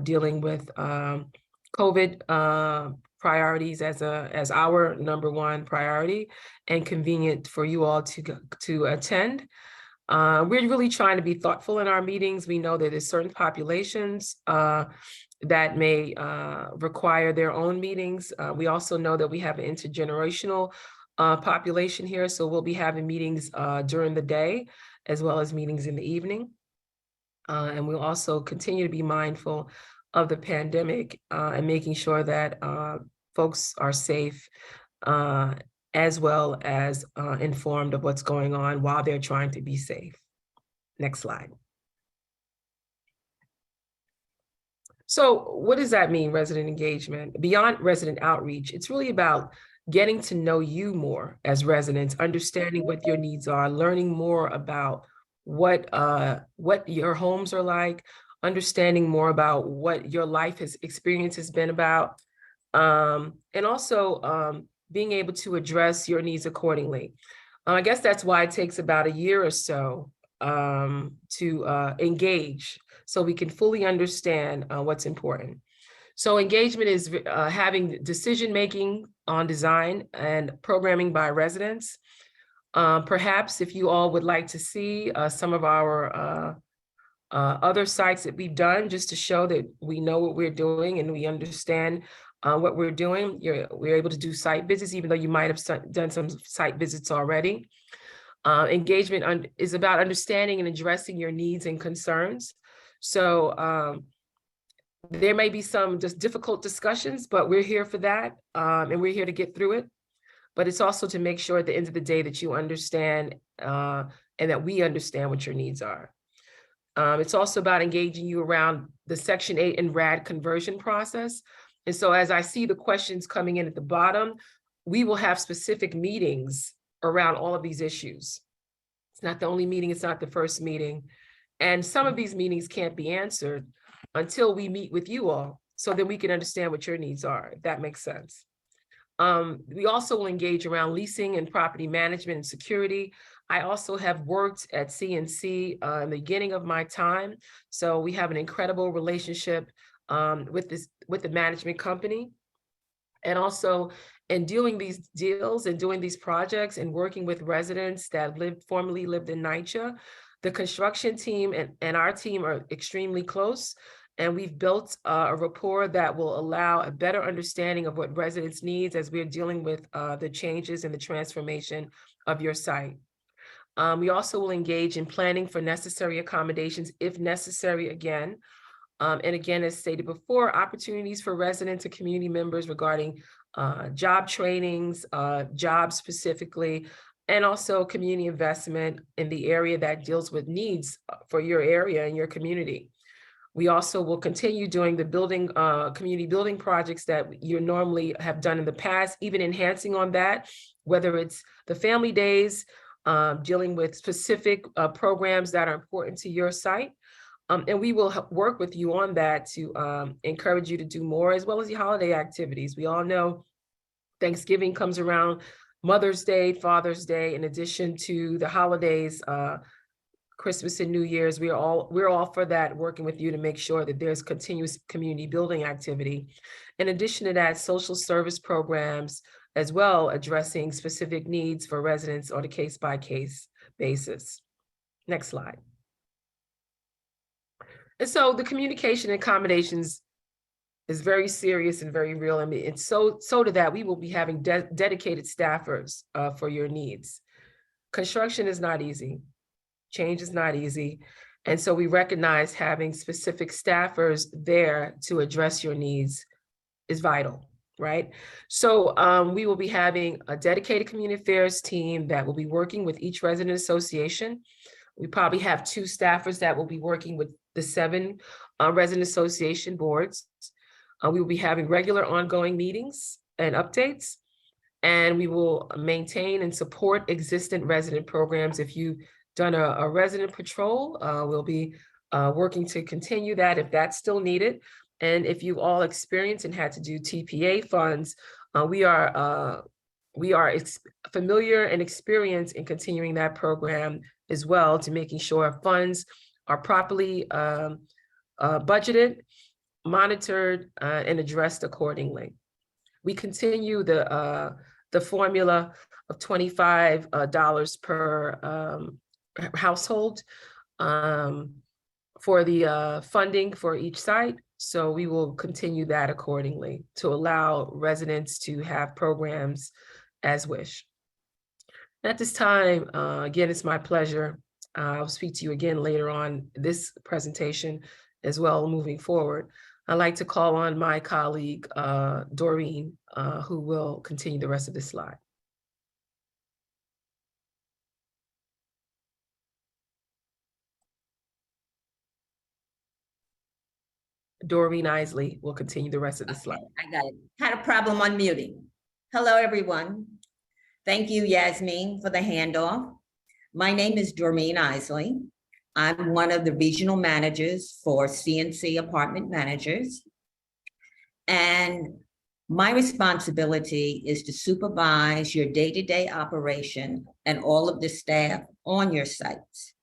dealing with COVID priorities as our #1 priority, and convenient for you all to attend. We're really trying to be thoughtful in our meetings. We know that there's certain populations that may require their own meetings. We also know that we have an intergenerational population here. So we'll be having meetings during the day as well as meetings in the evening. And we'll also continue to be mindful of the pandemic and making sure that folks are safe as well as informed of what's going on while they're trying to be safe. Next slide. So what does that mean, resident engagement? Beyond resident outreach, it's really about getting to know you more as residents, understanding what your needs are, learning more about what your homes are like, understanding more about what your experience has been about, and also being able to address your needs accordingly. I guess that's why it takes about a year or so to engage, so we can fully understand what's important. So engagement is having decision-making on design and programming by residents. Perhaps if you all would like to see some of our other sites that we've done, just to show that we know what we're doing and we understand what we're doing. We're able to do site visits, even though you might have done some site visits already. Engagement is about understanding and addressing your needs and concerns. So there may be some just difficult discussions, but we're here for that, and we're here to get through it. But it's also to make sure at the end of the day that you understand and that we understand what your needs are. It's also about engaging you around the Section 8 and RAD conversion process. And so as I see the questions coming in at the bottom, we will have specific meetings around all of these issues. It's not the only meeting, it's not the first meeting. And some of these meetings can't be answered until we meet with you all, so that we can understand what your needs are, if that makes sense. We also will engage around leasing and property management and security. I also have worked at CNC in the beginning of my time. So we have an incredible relationship with the management company. And also in doing these deals and doing these projects and working with residents that formerly lived in NYCHA, the construction team and our team are extremely close. And we've built a rapport that will allow a better understanding of what residents need as we're dealing with the changes and the transformation of your site. We also will engage in planning for necessary accommodations if necessary again. And again, as stated before, opportunities for residents and community members regarding job trainings, jobs specifically, and also community investment in the area that deals with needs for your area and your community. We also will continue doing the community building projects that you normally have done in the past, even enhancing on that, whether it's the family days, dealing with specific programs that are important to your site. And we will work with you on that to encourage you to do more, as well as the holiday activities. We all know Thanksgiving comes around, Mother's Day, Father's Day, in addition to the holidays, Christmas and New Year's. We're all for that, working with you to make sure that there's continuous community building activity. In addition to that, social service programs as well, addressing specific needs for residents on a case-by-case basis. Next slide. And so the communication and accommodations is very serious and very real. I mean, it's so to that we will be having dedicated staffers for your needs. Construction is not easy. Change is not easy. And so we recognize having specific staffers there to address your needs is vital, right? So we will be having a dedicated community affairs team that will be working with each resident association. We probably have 2 staffers that will be working with the 7 resident association boards. We will be having regular ongoing meetings and updates, and we will maintain and support existing resident programs. If you've done a resident patrol, we'll be working to continue that if that's still needed. And if you've all experienced and had to do TPA funds, we are familiar and experienced in continuing that program as well, to making sure funds are properly budgeted, monitored, and addressed accordingly. We continue the formula of $25 per household for the funding for each site. So we will continue that accordingly to allow residents to have programs as wish. At this time, again, it's my pleasure. I'll speak to you again later on this presentation as well moving forward. I'd like to call on my colleague, Doreen, who will continue the rest of this slide. Doreen Isley will continue the rest of the slide. I got it. Had a problem unmuting. Hello, everyone. Thank you, Yasmin, for the handoff. My name is Doreen Isley. I'm one of the regional managers for CNC Apartment Managers. And my responsibility is to supervise your day-to-day operation and all of the staff on your sites.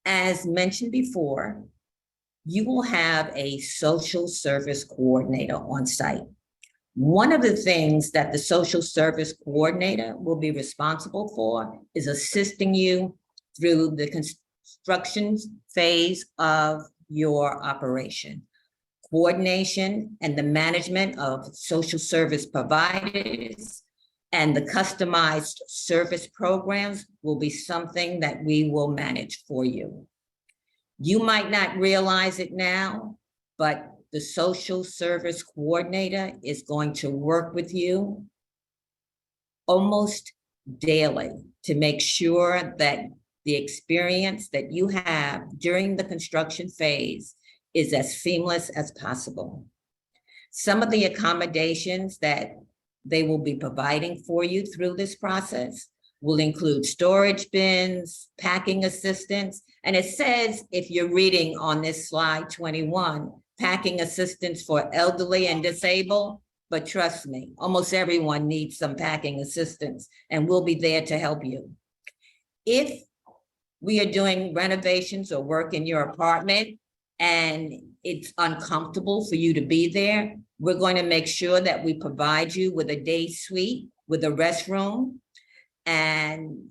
As mentioned before, you will have a social service coordinator on site. One of the things that the social service coordinator will be responsible for is assisting you through the construction phase of your operation. Coordination and the management of social service providers and the customized service programs will be something that we will manage for you. You might not realize it now, but the social service coordinator is going to work with you almost daily to make sure that the experience that you have during the construction phase is as seamless as possible. Some of the accommodations that they will be providing for you through this process will include storage bins, packing assistance, and it says, if you're reading on this slide 21, packing assistance for elderly and disabled, but trust me, almost everyone needs some packing assistance, and we'll be there to help you. If we are doing renovations or work in your apartment and it's uncomfortable for you to be there, we're going to make sure that we provide you with a day suite with a restroom, and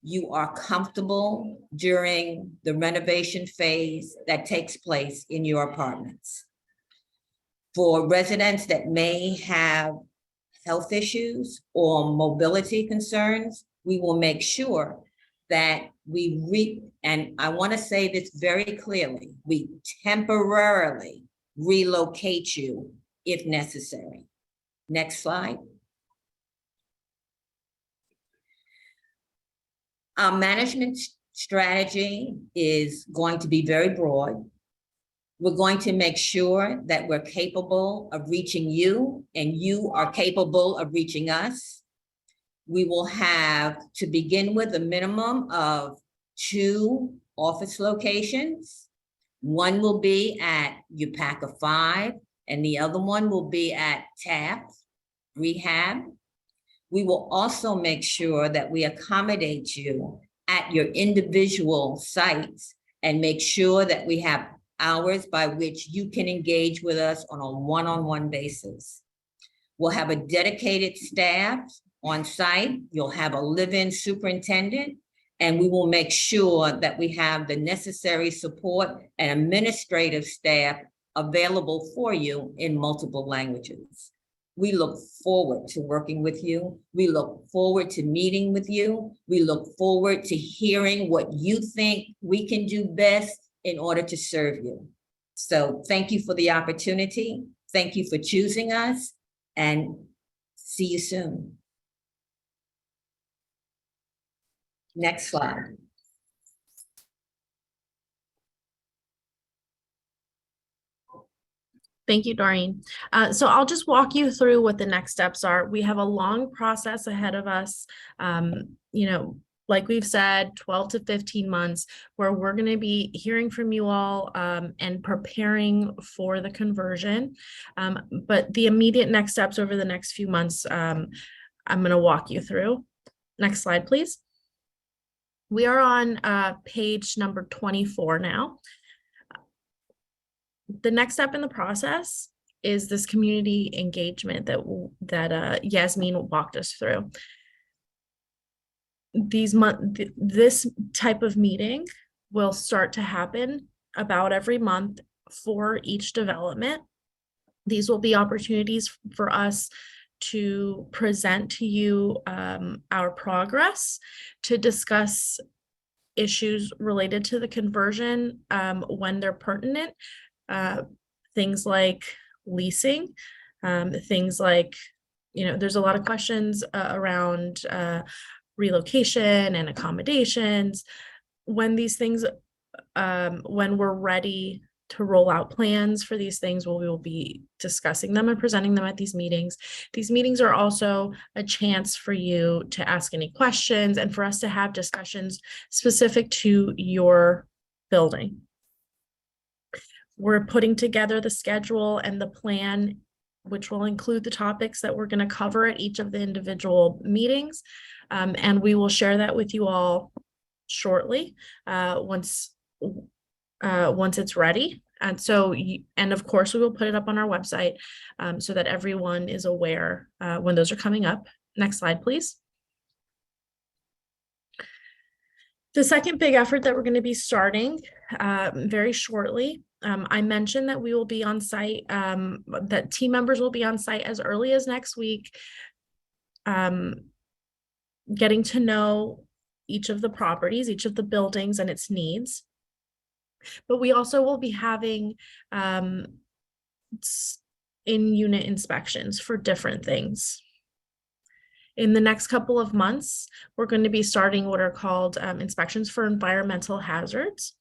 you are comfortable during the renovation phase that takes place in your apartments. For residents that may have health issues or mobility concerns, we will make sure that and I want to say this very clearly, we temporarily relocate you if necessary. Next slide. Our management strategy is going to be very broad. We're going to make sure that we're capable of reaching you and you are capable of reaching us. We will have, to begin with, a minimum of 2 office locations. One will be at UPACA 5 and the other one will be at Taft, Rehab. We will also make sure that we accommodate you at your individual sites and make sure that we have hours by which you can engage with us on a one-on-one basis. We'll have a dedicated staff on site. You'll have a live-in superintendent, and we will make sure that we have the necessary support and administrative staff available for you in multiple languages. We look forward to working with you. We look forward to meeting with you. We look forward to hearing what you think we can do best in order to serve you. So thank you for the opportunity. Thank you for choosing us, and see you soon. Next slide. Thank you, Doreen. So I'll just walk you through what the next steps are. We have a long process ahead of us. You know, like we've said, 12 to 15 months, where we're going to be hearing from you all and preparing for the conversion. But the immediate next steps over the next few months, I'm going to walk you through. Next slide, please. We are on page number 24 now. The next step in the process is this community engagement that Yasmin walked us through. This type of meeting will start to happen about every month for each development. These will be opportunities for us to present to you our progress, to discuss issues related to the conversion when they're pertinent, things like leasing, things like, there's a lot of questions around relocation and accommodations. When these things, when we're ready to roll out plans for these things, we will be discussing them and presenting them at these meetings. These meetings are also a chance for you to ask any questions and for us to have discussions specific to your building. We're putting together the schedule and the plan, which will include the topics that we're going to cover at each of the individual meetings. And we will share that with you all shortly once it's ready. And so, and of course, we will put it up on our website so that everyone is aware when those are coming up. Next slide, please. The second big effort that we're going to be starting very shortly, I mentioned that we will be on site, that team members will be on site as early as next week, getting to know each of the properties, each of the buildings and its needs. But we also will be having in-unit inspections for different things. In the next couple of months, we're going to be starting what are called inspections for environmental hazards,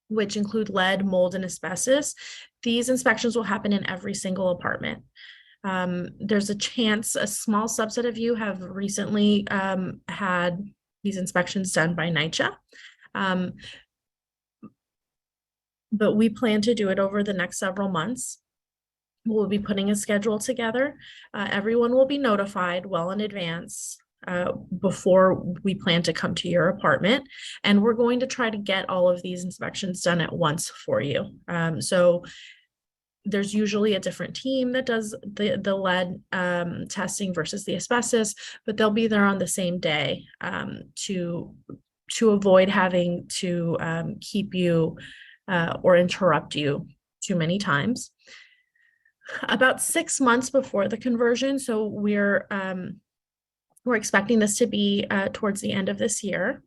which include lead, mold, and asbestos. These inspections will happen in every single apartment. There's a chance a small subset of you have recently had these inspections done by NYCHA. But we plan to do it over the next several months. We'll be putting a schedule together. Everyone will be notified well in advance before we plan to come to your apartment. And we're going to try to get all of these inspections done at once for you. So there's usually a different team that does the lead testing versus the asbestos, but they'll be there on the same day to avoid having to keep you or interrupt you too many times. About 6 months before the conversion, so we're expecting this to be towards the end of this year,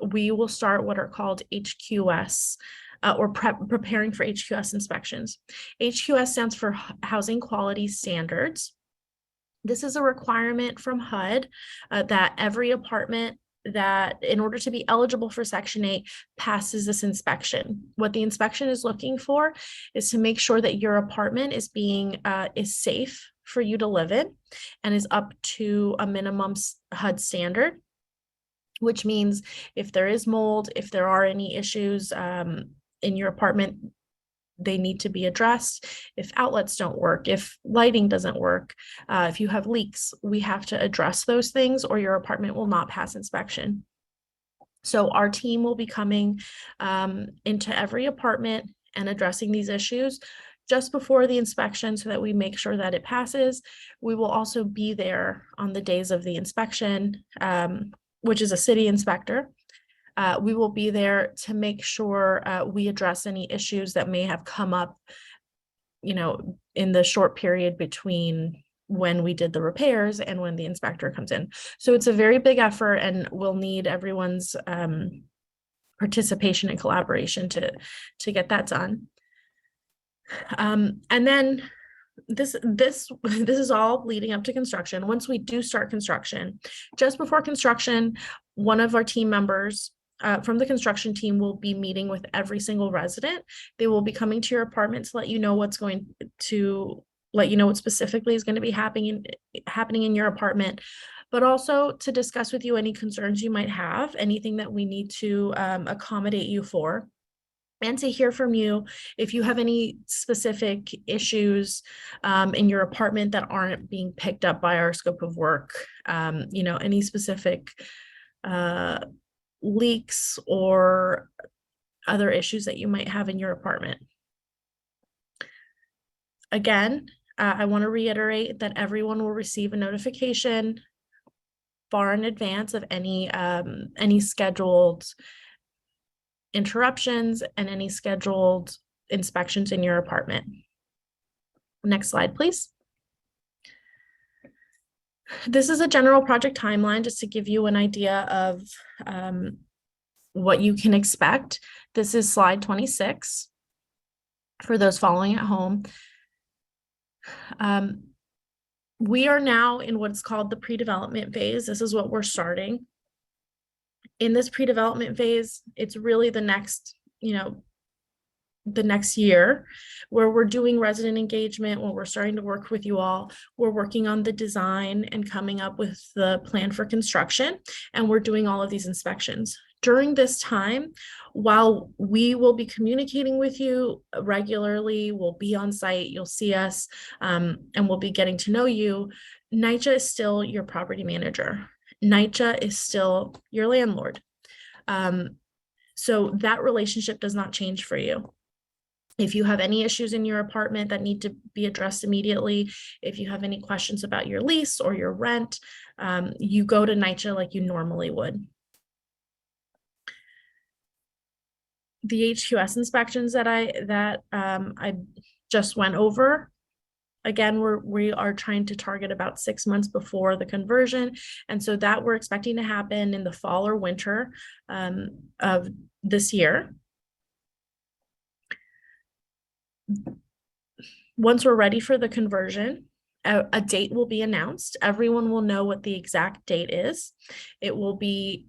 we will start what are called HQS or preparing for HQS inspections. HQS stands for Housing Quality Standards. This is a requirement from HUD that every apartment that in order to be eligible for Section 8 passes this inspection. What the inspection is looking for is to make sure that your apartment is safe for you to live in and is up to a minimum HUD standard, which means if there is mold, if there are any issues in your apartment, they need to be addressed. If outlets don't work, if lighting doesn't work, if you have leaks, we have to address those things or your apartment will not pass inspection. So our team will be coming into every apartment and addressing these issues just before the inspection so that we make sure that it passes. We will also be there on the days of the inspection, which is a city inspector. We will be there to make sure we address any issues that may have come up, in the short period between when we did the repairs and when the inspector comes in. So it's a very big effort and we'll need everyone's participation and collaboration to get that done. And then this is all leading up to construction. Once we do start construction, just before construction, one of our team members from the construction team will be meeting with every single resident. They will be coming to your apartment to let you know what specifically is going to be happening in your apartment, but also to discuss with you any concerns you might have, anything that we need to accommodate you for, and to hear from you if you have any specific issues in your apartment that aren't being picked up by our scope of work, any specific leaks or other issues that you might have in your apartment. Again, I want to reiterate that everyone will receive a notification far in advance of any scheduled interruptions and any scheduled inspections in your apartment. Next slide, please. This is a general project timeline just to give you an idea of what you can expect. This is slide 26 for those following at home. We are now in what's called the pre-development phase. This is what we're starting. In this pre-development phase, it's really the next, the next year where we're doing resident engagement, where we're starting to work with you all. We're working on the design and coming up with the plan for construction, and we're doing all of these inspections. During this time, while we will be communicating with you regularly, we'll be on site, you'll see us, and we'll be getting to know you, NYCHA is still your property manager. NYCHA is still your landlord. So that relationship does not change for you. If you have any issues in your apartment that need to be addressed immediately, if you have any questions about your lease or your rent, you go to NYCHA like you normally would. The HQS inspections that I just went over, again, we are trying to target about 6 months before the conversion. And so that we're expecting to happen in the fall or winter of this year. Once we're ready for the conversion, a date will be announced. Everyone will know what the exact date is. It will be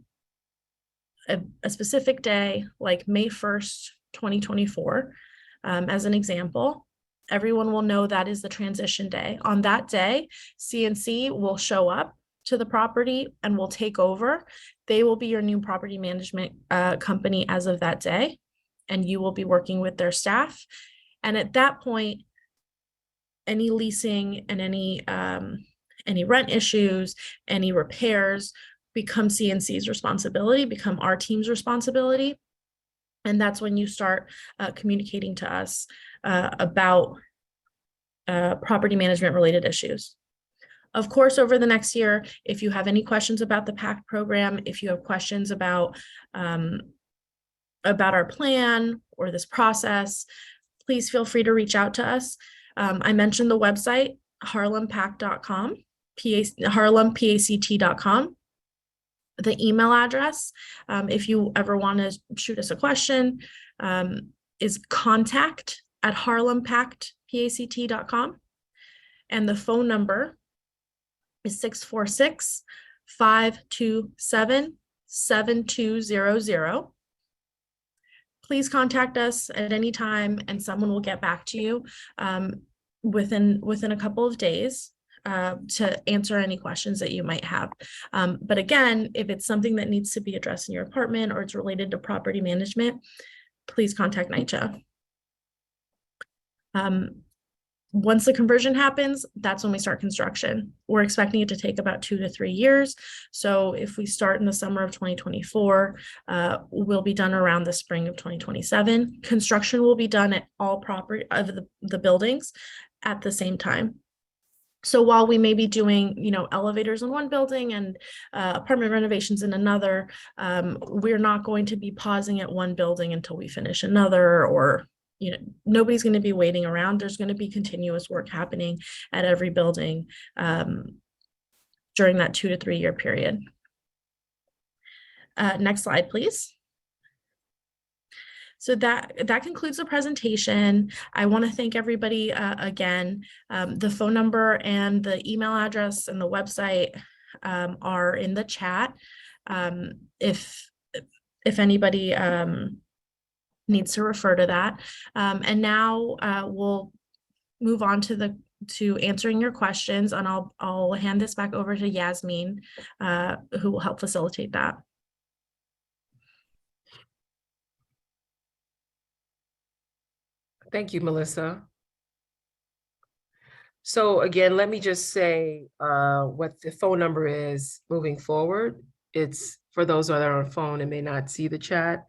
a specific day, like May 1st, 2024, as an example. Everyone will know that is the transition day. On that day, CNC will show up to the property and will take over. They will be your new property management company as of that day, and you will be working with their staff. And at that point, any leasing and any rent issues, any repairs become CNC's responsibility, become our team's responsibility. And that's when you start communicating to us about property management related issues. Of course, over the next year, if you have any questions about the PACT program, if you have questions about our plan or this process, please feel free to reach out to us. I mentioned the website, harlempact.com, harlempact.com. The email address, if you ever want to shoot us a question, is contact@harlempact.com. And the phone number is 646-527-7200. Please contact us at any time and someone will get back to you within a couple of days to answer any questions that you might have. But again, if it's something that needs to be addressed in your apartment or it's related to property management, please contact NYCHA. Once the conversion happens, that's when we start construction. We're expecting it to take about 2 to 3 years. So if we start in the summer of 2024, we'll be done around the spring of 2027. Construction will be done at all property of the buildings at the same time. So while we may be doing, elevators in one building and apartment renovations in another, we're not going to be pausing at one building until we finish another, or nobody's going to be waiting around. There's going to be continuous work happening at every building during that 2 to 3 year period. Next slide, please. So that concludes the presentation. I want to thank everybody again. The phone number and the email address and the website are in the chat. If anybody needs to refer to that. And now we'll move on to answering your questions, and I'll hand this back over to Yasmin, who will help facilitate that. Thank you, Melissa. So again, let me just say what the phone number is moving forward. It's for those that are on phone and may not see the chat.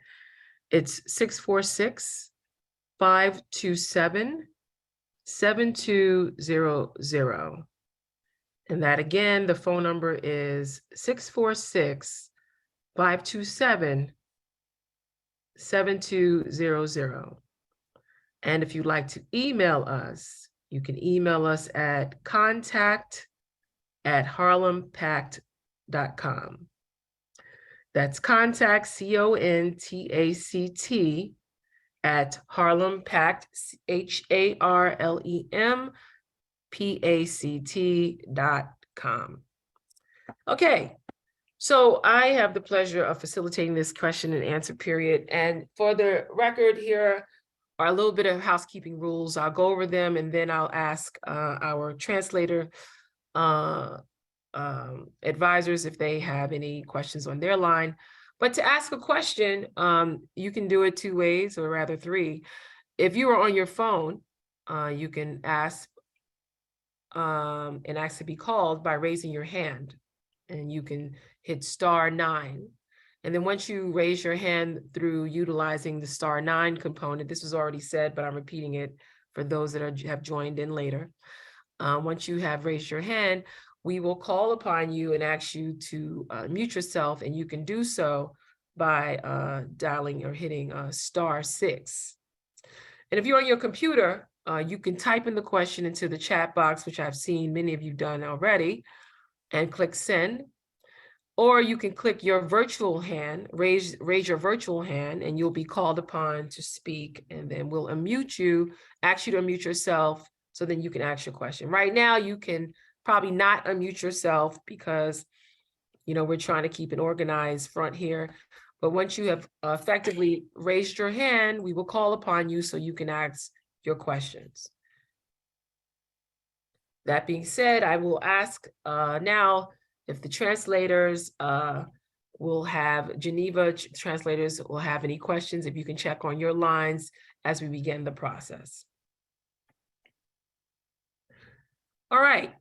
It's 646-527-7200. And that again, the phone number is 646-527-7200. And if you'd like to email us, you can email us at contact at harlempact.com. That's contact, CONTACT, at harlempact, HARLEMPACT.com. Okay, so I have the pleasure of facilitating this question and answer period. And for the record, here are a little bit of housekeeping rules. I'll go over them and then I'll ask our translator advisors if they have any questions on their line. But to ask a question, you can do it two ways, or rather three. If you are on your phone, you can ask and ask to be called by raising your hand, and you can hit *9. And then once you raise your hand through utilizing the *9 component, this was already said, but I'm repeating it for those that have joined in later. Once you have raised your hand, we will call upon you and ask you to mute yourself, and you can do so by dialing or hitting *6. And if you're on your computer, you can type in the question into the chat box, which I've seen many of you done already, and click send. Or you can click your virtual hand, raise your virtual hand, and you'll be called upon to speak, and then we'll unmute you, ask you to unmute yourself, so then you can ask your question. Right now, you can probably not unmute yourself because, you know, we're trying to keep an organized front here. But once you have effectively raised your hand, we will call upon you so you can ask your questions. That being said, I will ask now if the translators will have, Geneva translators will have any questions, if you can check on your lines as we begin the process. All right.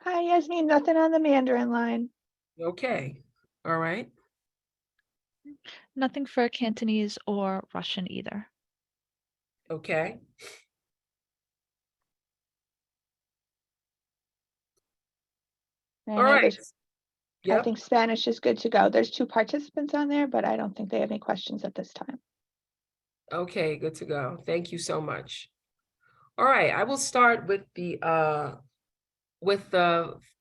Hi, Yasmin, nothing on the Mandarin line. Okay. All right. Nothing for Cantonese or Russian either. Okay. And All right. I think Spanish is good to go. There's 2 participants on there, but I don't think they have any questions at this time. Okay, good to go. Thank you so much. All right, I will start with the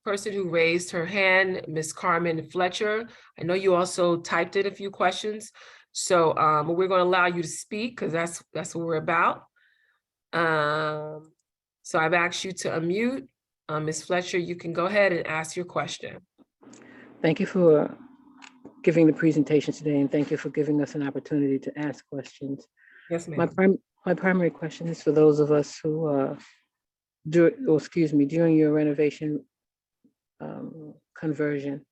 person who raised her hand, Ms. Carmen Fletcher. I know you also typed in a few questions, so we're going to allow you to speak because that's what we're about. So I've asked you to unmute. Ms. Fletcher, you can go ahead and ask your question. Thank you for giving the presentation today, and thank you for giving us an opportunity to ask questions. Yes, ma'am. My primary question is for those of us who, during your renovation conversion,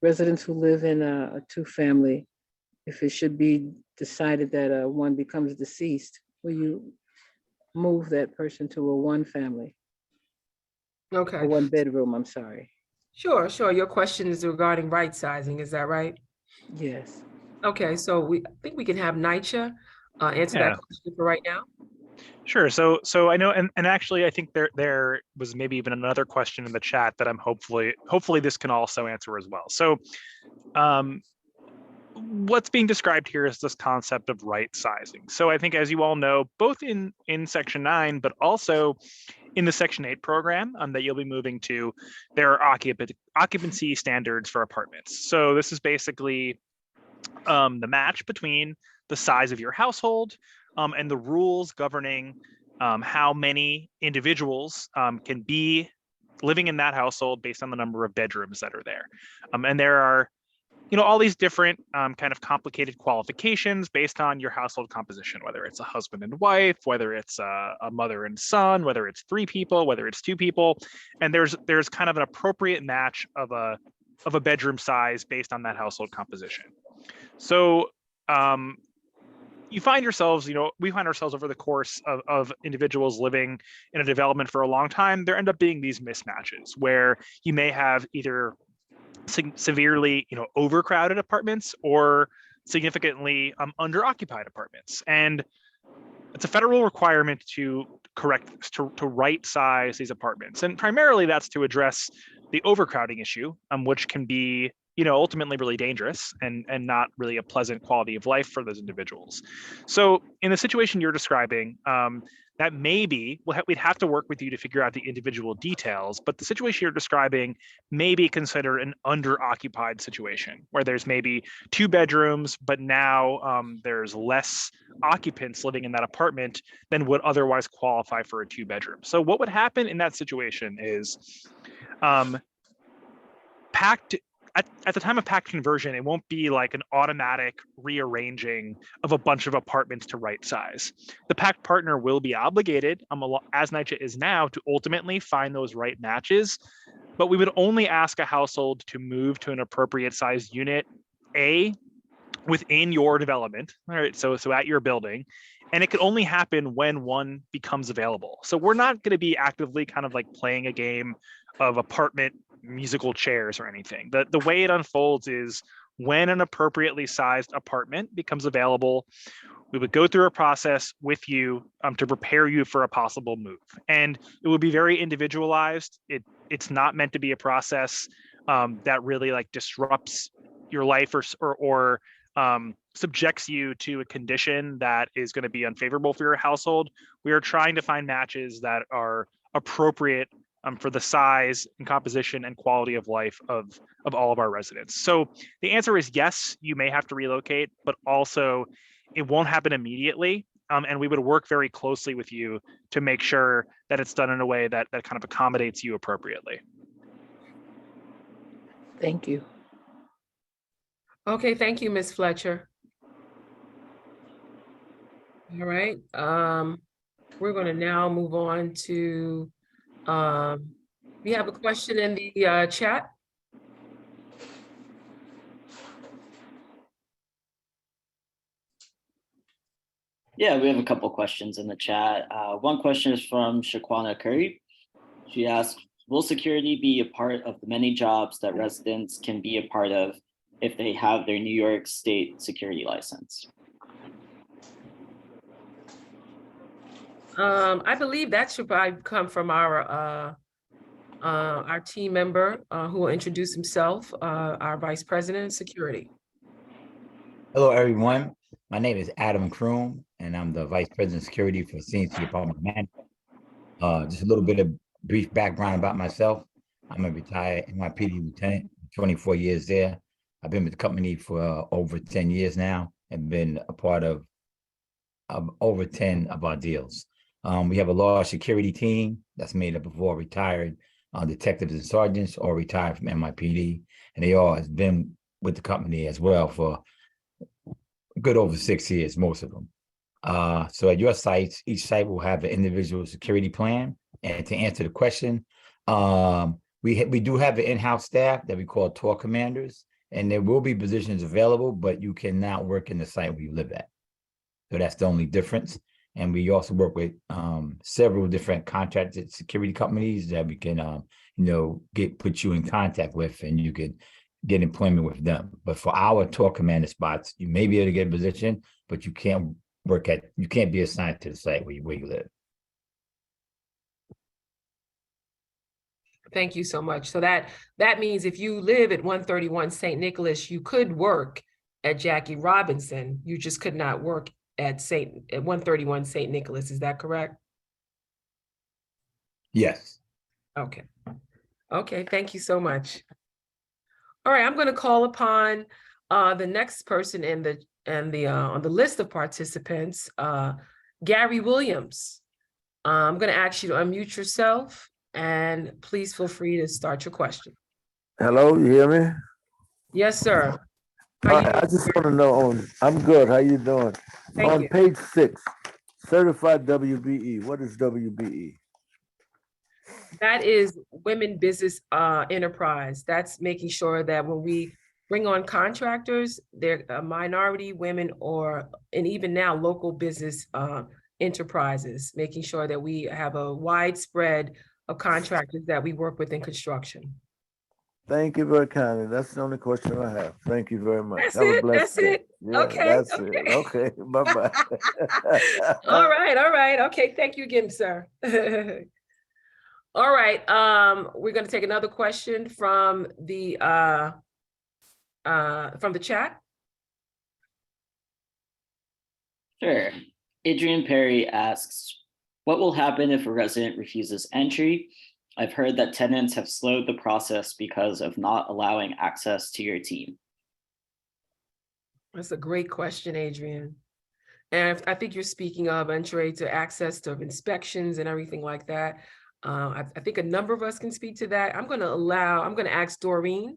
residents who live in a 2-family, if it should be decided that one becomes deceased, will you move that person to a 1-family? Okay. A 1-bedroom, I'm sorry. Sure. Your question is regarding right sizing, is that right? Yes. Okay, so I think we can have NYCHA answer that question for right now. Sure. So I know, and actually, I think there was maybe even another question in the chat that I'm hopefully this can also answer as well. So, what's being described here is this concept of right sizing. So I think, as you all know, both in Section 9, but also in the Section 8 program that you'll be moving to, there are occupancy standards for apartments. So this is basically the match between the size of your household and the rules governing how many individuals can be living in that household based on the number of bedrooms that are there. And there are, all these different kind of complicated qualifications based on your household composition, whether it's a husband and wife, whether it's a mother and son, whether it's 3 people, whether it's 2 people. And there's kind of an appropriate match of a bedroom size based on that household composition. So you find yourselves, we find ourselves over the course of individuals living in a development for a long time, there end up being these mismatches where you may have either severely, overcrowded apartments or significantly underoccupied apartments. And it's a federal requirement to right size these apartments. And primarily that's to address the overcrowding issue, which can be ultimately really dangerous and not really a pleasant quality of life for those individuals. So in the situation you're describing, that maybe we'd have to work with you to figure out the individual details, but the situation you're describing may be considered an under-occupied situation where there's maybe 2 bedrooms, but now there's less occupants living in that apartment than would otherwise qualify for a 2-bedroom. So what would happen in that situation is PACT, at the time of PACT conversion, it won't be like an automatic rearranging of a bunch of apartments to right size. The PACT partner will be obligated, as NYCHA is now, to ultimately find those right matches, but we would only ask a household to move to an appropriate sized unit, within your development, all right, so at your building, and it could only happen when one becomes available. So we're not going to be actively kind of like playing a game of apartment musical chairs or anything. The way it unfolds is when an appropriately sized apartment becomes available, we would go through a process with you to prepare you for a possible move. And it would be very individualized. It's not meant to be a process that really like disrupts your life or subjects you to a condition that is going to be unfavorable for your household. We are trying to find matches that are appropriate for the size and composition and quality of life of all of our residents. So the answer is yes, you may have to relocate, but also it won't happen immediately. And we would work very closely with you to make sure that it's done in a way that kind of accommodates you appropriately. Thank you. Okay, thank you, Ms. Fletcher. All right, we're going to now move on to, we have a question in the chat. Yeah, we have a couple questions in the chat. One question is from Shaquana Curry. She asks, will security be a part of the many jobs that residents can be a part of if they have their New York State security license? I believe that should probably come from our team member who will introduce himself, our Vice President of Security. Hello, everyone. My name is Adam Kroom, and I'm the Vice President of Security for CNC Department Management. Just a little bit of brief background about myself. I'm a retired NYPD lieutenant, 24 years there. I've been with the company for over 10 years now and been a part of over 10 of our deals. We have a large security team that's made up of all retired detectives and sergeants, all retired from NYPD, and they all have been with the company as well for a good over 6 years, most of them. So at your sites, each site will have an individual security plan. And to answer the question, we do have an in-house staff that we call tour commanders, and there will be positions available, but you cannot work in the site where you live at. So that's the only difference. And we also work with several different contracted security companies that we can, put you in contact with, and you can get employment with them. But for our tour commander spots, you may be able to get a position, but you can't be assigned to the site where you live. Thank you so much. So that means if you live at 131 St. Nicholas, you could work at Jackie Robinson. You just could not work at 131 St. Nicholas. Is that correct? Yes. Okay. Okay. Thank you so much. All right. I'm going to call upon the next person on the list of participants, Gary Williams. I'm going to ask you to unmute yourself, and please feel free to start your question. Hello, you hear me? Yes, sir. I just want to know, I'm good. How you doing? Thank you. Page 6, certified WBE. What is WBE? That is women business enterprise. That's making sure that when we bring on contractors, they're minority women and even now local business enterprises, making sure that we have a widespread of contractors that we work with in construction. Thank you very kindly. That's the only question I have. Thank you very much. That's have it. a blessed day. It. Yeah, Okay. That's okay. it. Okay. Bye-bye. All right. All right. Okay. Thank you again, sir. All right. We're going to take another question from the from the chat? Sure. Adrian Perry asks, what will happen if a resident refuses entry? I've heard that tenants have slowed the process because of not allowing access to your team. That's a great question, Adrian. And I think you're speaking of entry to access to inspections and everything like that. I think a number of us can speak to that. I'm going to ask Doreen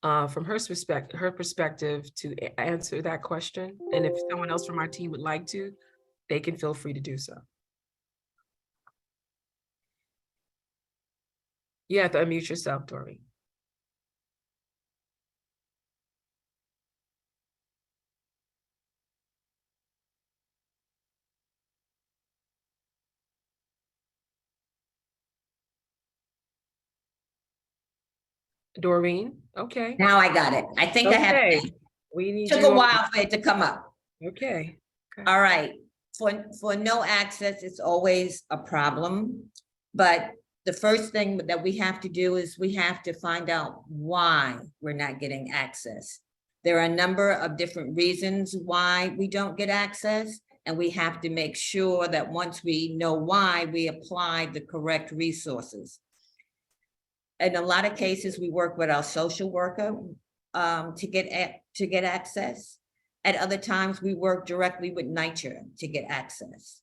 from her perspective to answer that question. And if someone else from our team would like to, they can feel free to do so. You have to unmute yourself, Doreen. Doreen, okay. Now I got it. I think I have. Okay. We need Took you a while for it to come up. Okay. All right. For no access, it's always a problem. But the first thing that we have to do is we have to find out why we're not getting access. There are a number of different reasons why we don't get access, and we have to make sure that once we know why, we apply the correct resources. In a lot of cases, we work with our social worker to get access. At other times, we work directly with NYCHA to get access.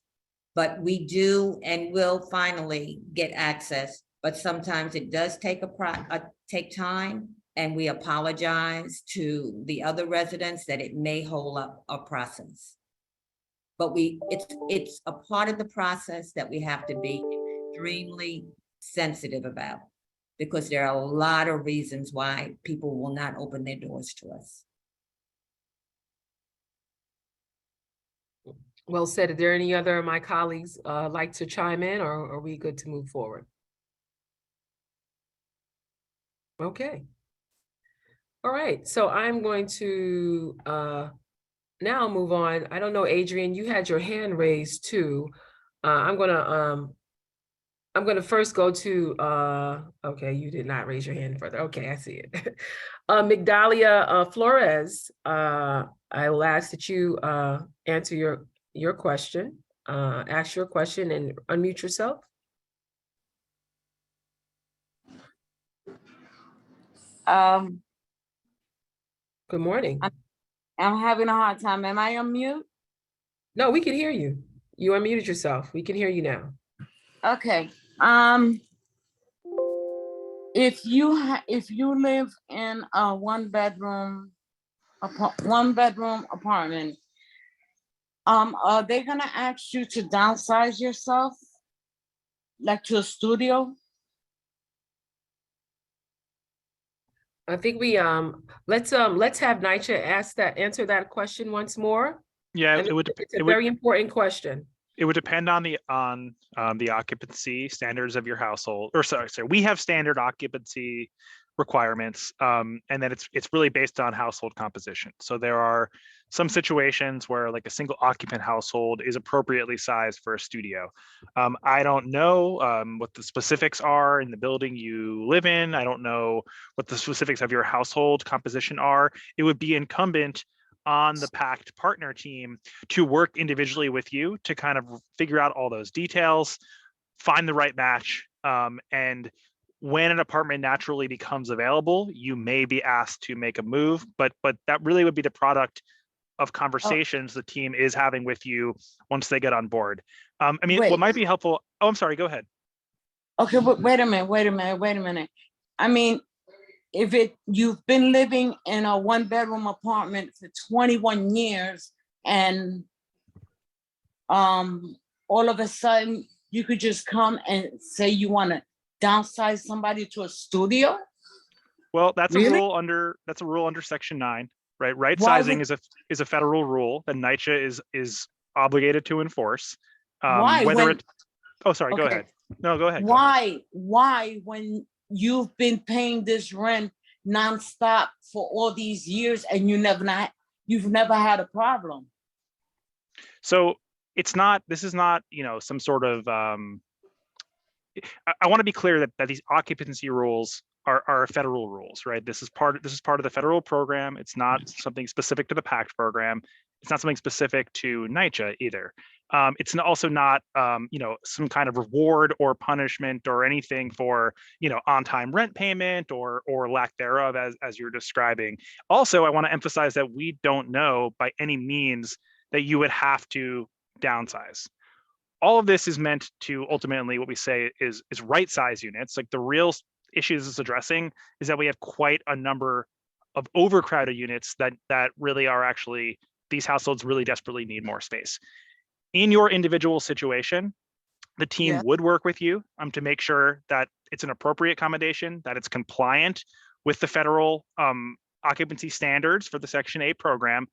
But we do and will finally get access, but sometimes it does take take time, and we apologize to the other residents that it may hold up a process. But it's a part of the process that we have to be extremely sensitive about, because there are a lot of reasons why people will not open their doors to us. Well said. Are there any other of my colleagues like to chime in, or are we good to move forward? Okay. All right. So I'm going to now move on. I don't know, Adrian, you had your hand raised too. I'm gonna first go to okay, you did not raise your hand further. Okay, I see it. Migdalia Flores, I will ask that you answer your question, ask your question and unmute yourself. Good morning. I'm having a hard time. Am I on mute? No, we can hear you. You unmuted yourself. We can hear you now. Okay. If you live in a one bedroom apartment, are they gonna ask you to downsize yourself, like to a studio? I think we let's have NYCHA answer that question once more. Yeah, it's a very important question. It would depend on the occupancy standards of your household, or sorry, we have standard occupancy requirements, and then it's really based on household composition. So there are some situations where like a single occupant household is appropriately sized for a studio. I don't know what the specifics are in the building you live in. I don't know what the specifics of your household composition are. It would be incumbent on the PACT partner team to work individually with you to kind of figure out all those details, find the right match, and when an apartment naturally becomes available, you may be asked to make a move, but that really would be the product of conversations the team is having with you once they get on board. I mean, what might be helpful, oh, I'm sorry, go ahead. Okay, but wait a minute. I mean, if you've been living in a one bedroom apartment for 21 years and all of a sudden you could just come and say you want to downsize somebody to a studio? Well, that's Really? a rule under Section 9, right? Right sizing is a federal rule that NYCHA is obligated to enforce. Why? Oh, sorry, go ahead. No, go ahead. Why when you've been paying this rent nonstop for all these years and you've never had a problem? So this is not, some sort of, I want to be clear that these occupancy rules are federal rules, right? This is part of the federal program. It's not something specific to the PACT program. It's not something specific to NYCHA either. It's also not, some kind of reward or punishment or anything for, on-time rent payment or lack thereof, as you're describing. Also, I want to emphasize that we don't know by any means that you would have to downsize. All of this is meant to ultimately, what we say is right size units. Like, the real issues it's addressing is that we have quite a number of overcrowded units that really are actually, these households really desperately need more space. In your individual situation, the team would work with you to make sure that it's an appropriate accommodation, that it's compliant with the federal occupancy standards for the Section 8 program.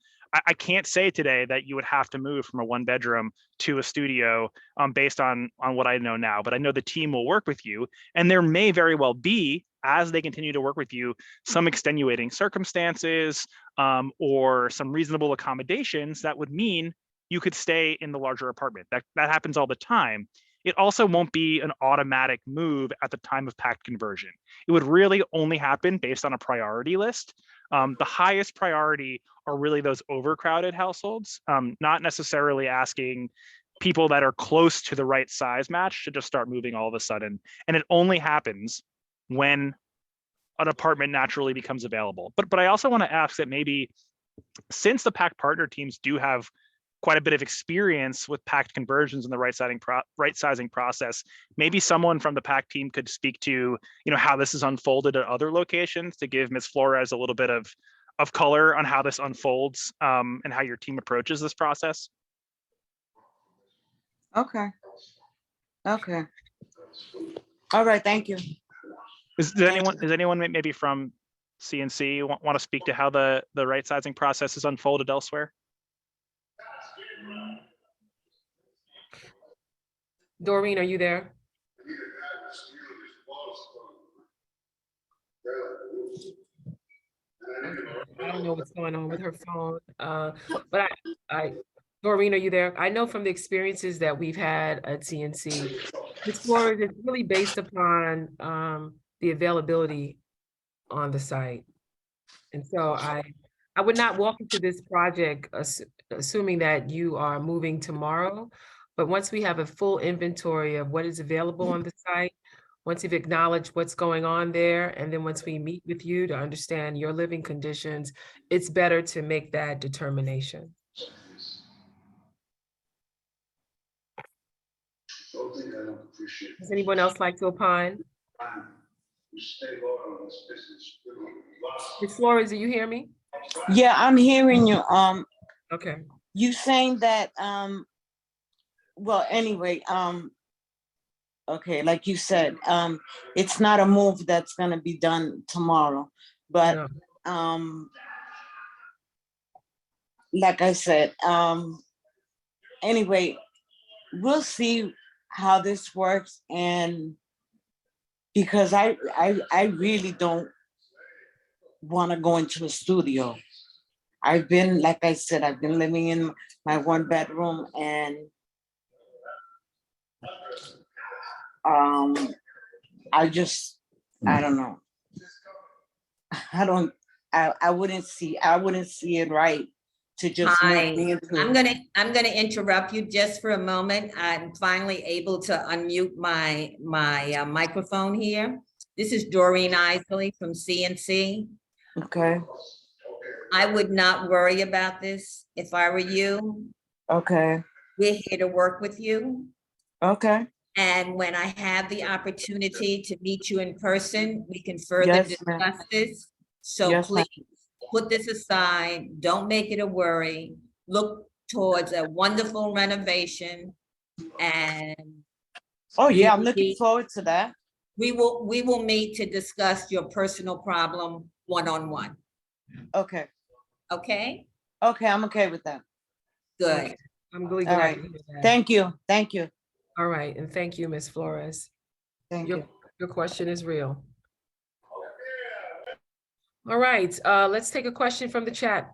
I can't say today that you would have to move from a 1-bedroom to a studio based on what I know now, but I know the team will work with you, and there may very well be, as they continue to work with you, some extenuating circumstances or some reasonable accommodations that would mean you could stay in the larger apartment. That happens all the time. It also won't be an automatic move at the time of PACT conversion. It would really only happen based on a priority list. The highest priority are really those overcrowded households, not necessarily asking people that are close to the right size match to just start moving all of a sudden. And it only happens when an apartment naturally becomes available. But I also want to ask that maybe, since the PACT partner teams do have quite a bit of experience with PACT conversions and the right sizing process, maybe someone from the PACT team could speak to, how this is unfolded at other locations, to give Ms. Flores a little bit of color on how this unfolds and how your team approaches this process. Okay. All right, thank you. Is anyone maybe from CNC want to speak to how the right sizing process is unfolded elsewhere? Doreen, are you there? I don't know what's going on with her phone, but Doreen, are you there? I know from the experiences that we've had at CNC, this floor is really based upon the availability on the site. And so I would not walk into this project assuming that you are moving tomorrow, but once we have a full inventory of what is available on the site, once you've acknowledged what's going on there, and then once we meet with you to understand your living conditions, it's better to make that determination. Does anyone else like to opine? Ms. Flores, do you hear me? Yeah, I'm hearing you. Okay. You saying that, well, anyway, okay, like you said, it's not a move that's gonna be done tomorrow, but like I said, anyway, we'll see how this works, and because I really don't want to go into a studio. I've been, like I said, I've been living in my 1-bedroom, and I don't know. I wouldn't see it right to just move me into. I'm gonna interrupt you just for a moment. I'm finally able to unmute my microphone here. This is Doreen Isley from CNC. Okay. I would not worry about this if I were you. Okay. We're here to work with you. Okay. And when I have the opportunity to meet you in person, we can further discuss this. So please put this aside. Don't make it a worry. Look towards a wonderful renovation. And oh yeah, I'm looking forward to that. We will meet to discuss your personal problem one-on-one. Okay. Okay? Okay, I'm okay with that. Good. Okay. I'm really glad to hear that. Thank you. Thank you. All right, and thank you, Ms. Flores. Thank you. Your question is real. All right, let's take a question from the chat.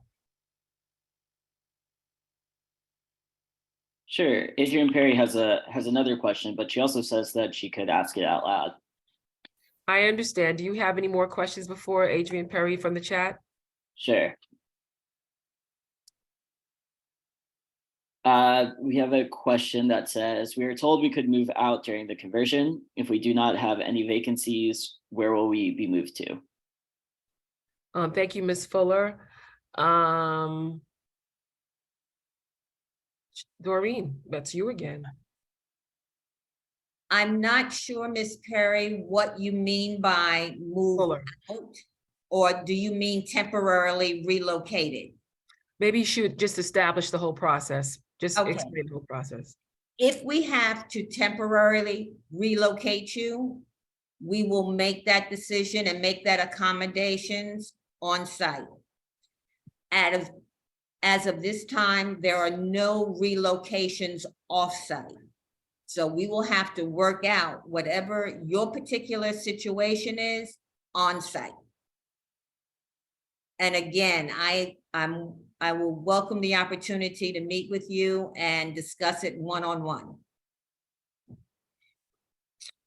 Sure. Adrian Perry has another question, but she also says that she could ask it out loud. I understand. Do you have any more questions before Adrian Perry from the chat? Sure. We have a question that says, we were told we could move out during the conversion. If we do not have any vacancies, where will we be moved to? Thank you, Ms. Fuller. Doreen, that's you again. I'm not sure, Ms. Perry, what you mean by move Fuller. out, or do you mean temporarily relocated? Maybe you should just establish the whole process. Just Okay. explain the whole process. If we have to temporarily relocate you, we will make that decision and make that accommodations on site. As of this time, there are no relocations off-site. So we will have to work out whatever your particular situation is on-site. And again, I will welcome the opportunity to meet with you and discuss it one-on-one.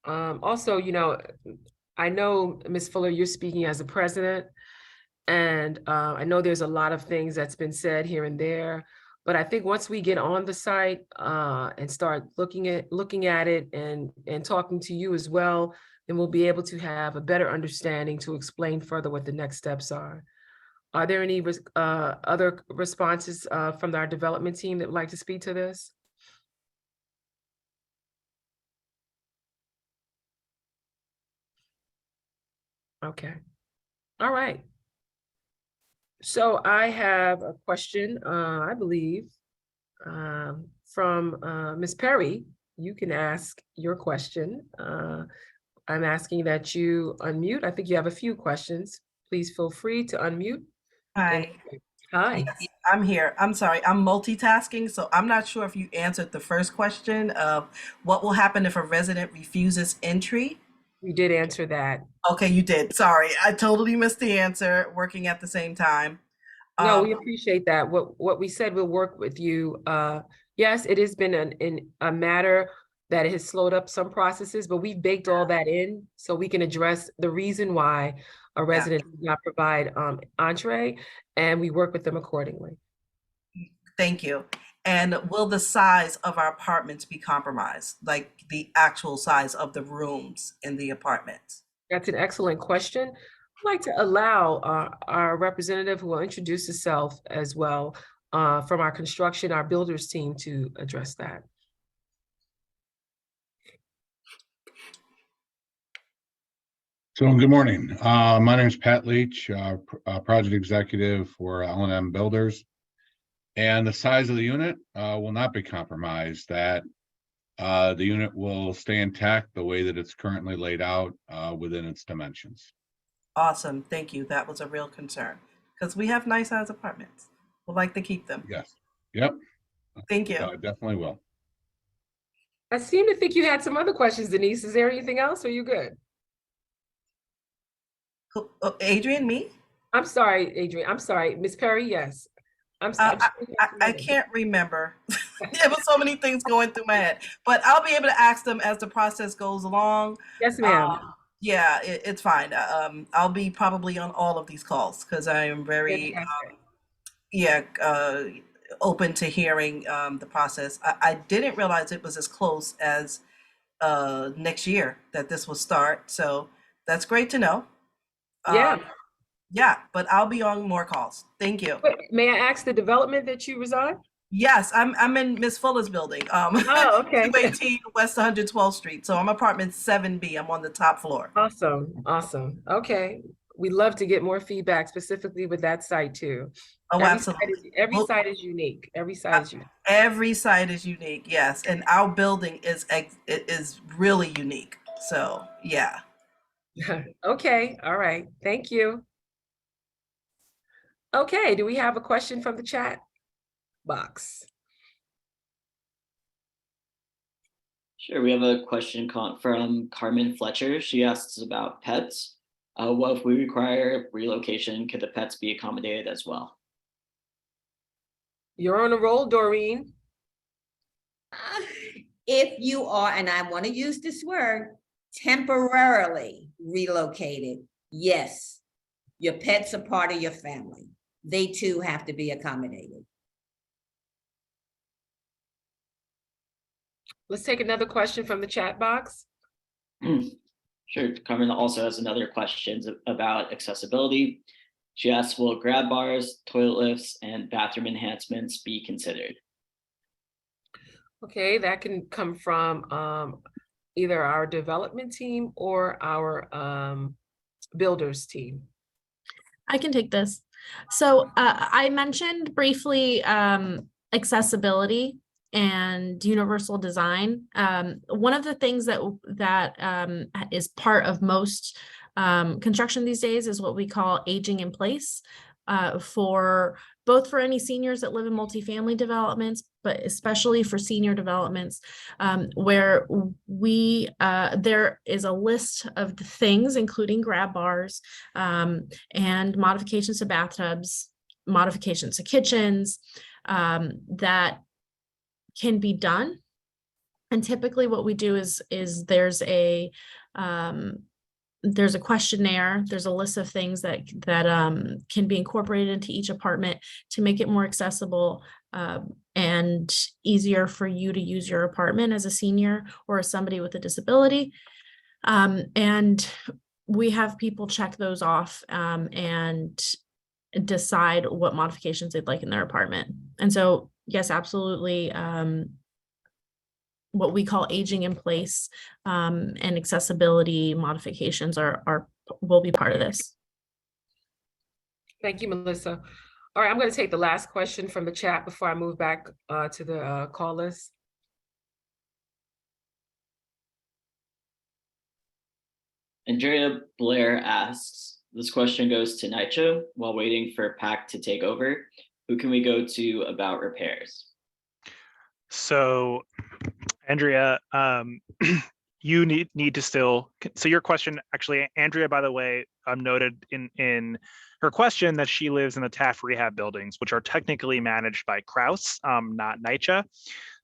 Also, you know, I know, Ms. Fuller, you're speaking as a president, and I know there's a lot of things that's been said here and there, but I think once we get on the site and start looking at it and talking to you as well, then we'll be able to have a better understanding to explain further what the next steps are. Are there any other responses from our development team that would like to speak to this? Okay. All right. So I have a question, I believe, from Ms. Perry. You can ask your question. I'm asking that you unmute. I think you have a few questions. Please feel free to unmute. Hi. Hi. Yes, I'm here. I'm sorry, I'm multitasking, so I'm not sure if you answered the first question of what will happen if a resident refuses entry. We did answer that. Okay, you did. Sorry, I totally missed the answer, working at the same time. No, we appreciate that. What we said, we'll work with you. Yes, it has been a matter that has slowed up some processes, but we've baked all that in so we can address the reason why a resident does not provide entree, and we work with them accordingly. Thank you. And will the size of our apartments be compromised, like the actual size of the rooms in the apartments? That's an excellent question. I'd like to allow our representative, who will introduce herself as well, from our construction, our builders team, to address that. So good morning. My name is Pat Leach, project executive for L&M Builders. And the size of the unit will not be compromised. That the unit will stay intact the way that it's currently laid out within its dimensions. Awesome, thank you. That was a real concern because we have nice size apartments. We'd like to keep them. Yes. Yep. Thank you. Definitely will. I seem to think you had some other questions, Denise. Is there anything else, or are you good? Adrian, me? I'm sorry, Adrian. I'm sorry. Ms. Perry, yes. I'm sorry. I can't remember. There were so many things going through my head, but I'll be able to ask them as the process goes along. Yes, ma'am. Yeah, it's fine. I'll be probably on all of these calls because I am very, open to hearing the process. I didn't realize it was as close as next year that this will start. So that's great to know. Yeah, but I'll be on more calls. Thank you. Wait, may I ask the development that you reside? Yes, I'm in Miss Fuller's building. Oh, okay. 218 West 112th Street. So I'm apartment 7B. I'm on the top floor. Awesome, awesome. Okay, we love to get more feedback specifically with that site too. Oh, absolutely. Every site is unique. Every site is unique. Every site is unique. Yes, and our building is really unique. So yeah. Okay, all right. Thank you. Okay, do we have a question from the chat box? Sure, we have a question from Carmen Fletcher. She asks about pets. What if we require relocation? Could the pets be accommodated as well? You're on a roll, Doreen. If you are, and I want to use this word, temporarily relocated, yes, your pets are part of your family. They too have to be accommodated. Let's take another question from the chat box. Sure. Carmen also has another question about accessibility. She asks, will grab bars, toilet lifts, and bathroom enhancements be considered? Okay, that can come from either our development team or our builders team. I can take this. So I mentioned briefly accessibility and universal design. One of the things that is part of most construction these days is what we call aging in place, for both for any seniors that live in multifamily developments, but especially for senior developments, where there is a list of things, including grab bars, and modifications to bathtubs, modifications to kitchens, that can be done. And typically what we do is there's a questionnaire, there's a list of things that can be incorporated into each apartment to make it more accessible and easier for you to use your apartment as a senior or as somebody with a disability. And we have people check those off and decide what modifications they'd like in their apartment. And so, yes, absolutely. What we call aging in place and accessibility modifications will be part of this. Thank you, Melissa. All right, I'm going to take the last question from the chat before I move back to the call list. Andrea Blair asks, this question goes to NYCHA while waiting for PACT to take over. Who can we go to about repairs? So, Andrea, you need to still, so your question, actually, Andrea, by the way, noted in her question that she lives in the Taft Rehab buildings, which are technically managed by Kraus, not NYCHA.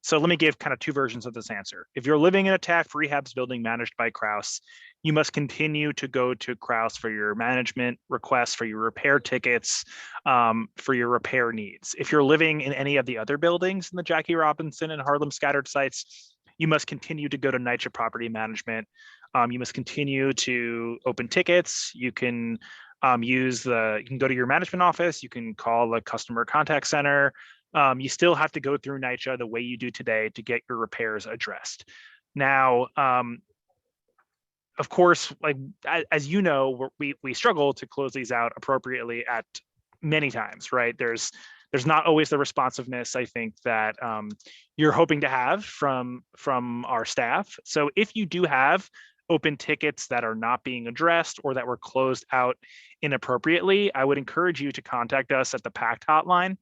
So let me give kind of two versions of this answer. If you're living in a Taft Rehabs building managed by Kraus, you must continue to go to Kraus for your management requests, for your repair tickets, for your repair needs. If you're living in any of the other buildings in the Jackie Robinson and Harlem scattered sites, you must continue to go to NYCHA Property Management. You must continue to open tickets. You can you can go to your management office. You can call the customer contact center. You still have to go through NYCHA the way you do today to get your repairs addressed. Now, of course, like as you know, we struggle to close these out appropriately at many times, right? There's not always the responsiveness, I think, that you're hoping to have from our staff. So if you do have open tickets that are not being addressed or that were closed out inappropriately, I would encourage you to contact us at the PACT hotline,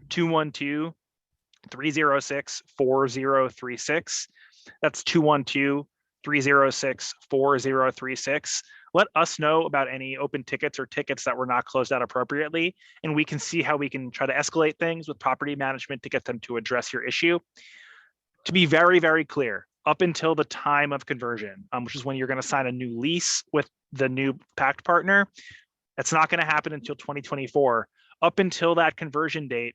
212-306-4036. That's 212-306-4036. Let us know about any open tickets or tickets that were not closed out appropriately, and we can see how we can try to escalate things with property management to get them to address your issue. To be very, very clear, up until the time of conversion, which is when you're going to sign a new lease with the new PACT partner, that's not going to happen until 2024. Up until that conversion date,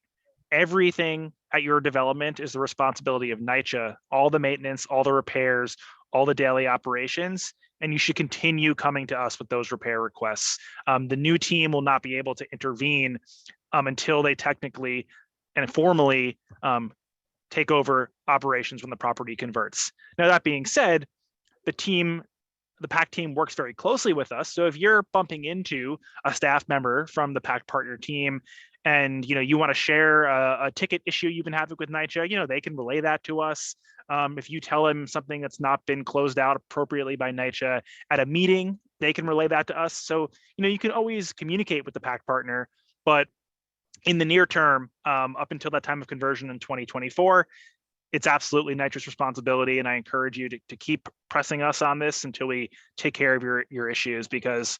everything at your development is the responsibility of NYCHA, all the maintenance, all the repairs, all the daily operations, and you should continue coming to us with those repair requests. The new team will not be able to intervene until they technically and formally take over operations when the property converts. Now, that being said, the PACT team works very closely with us. So if you're bumping into a staff member from the PACT partner team and you want to share a ticket issue you've been having with NYCHA, they can relay that to us. If you tell them something that's not been closed out appropriately by NYCHA at a meeting, they can relay that to us. So you can always communicate with the PACT partner, but in the near term, up until that time of conversion in 2024, it's absolutely NYCHA's responsibility, and I encourage you to keep pressing us on this until we take care of your issues, because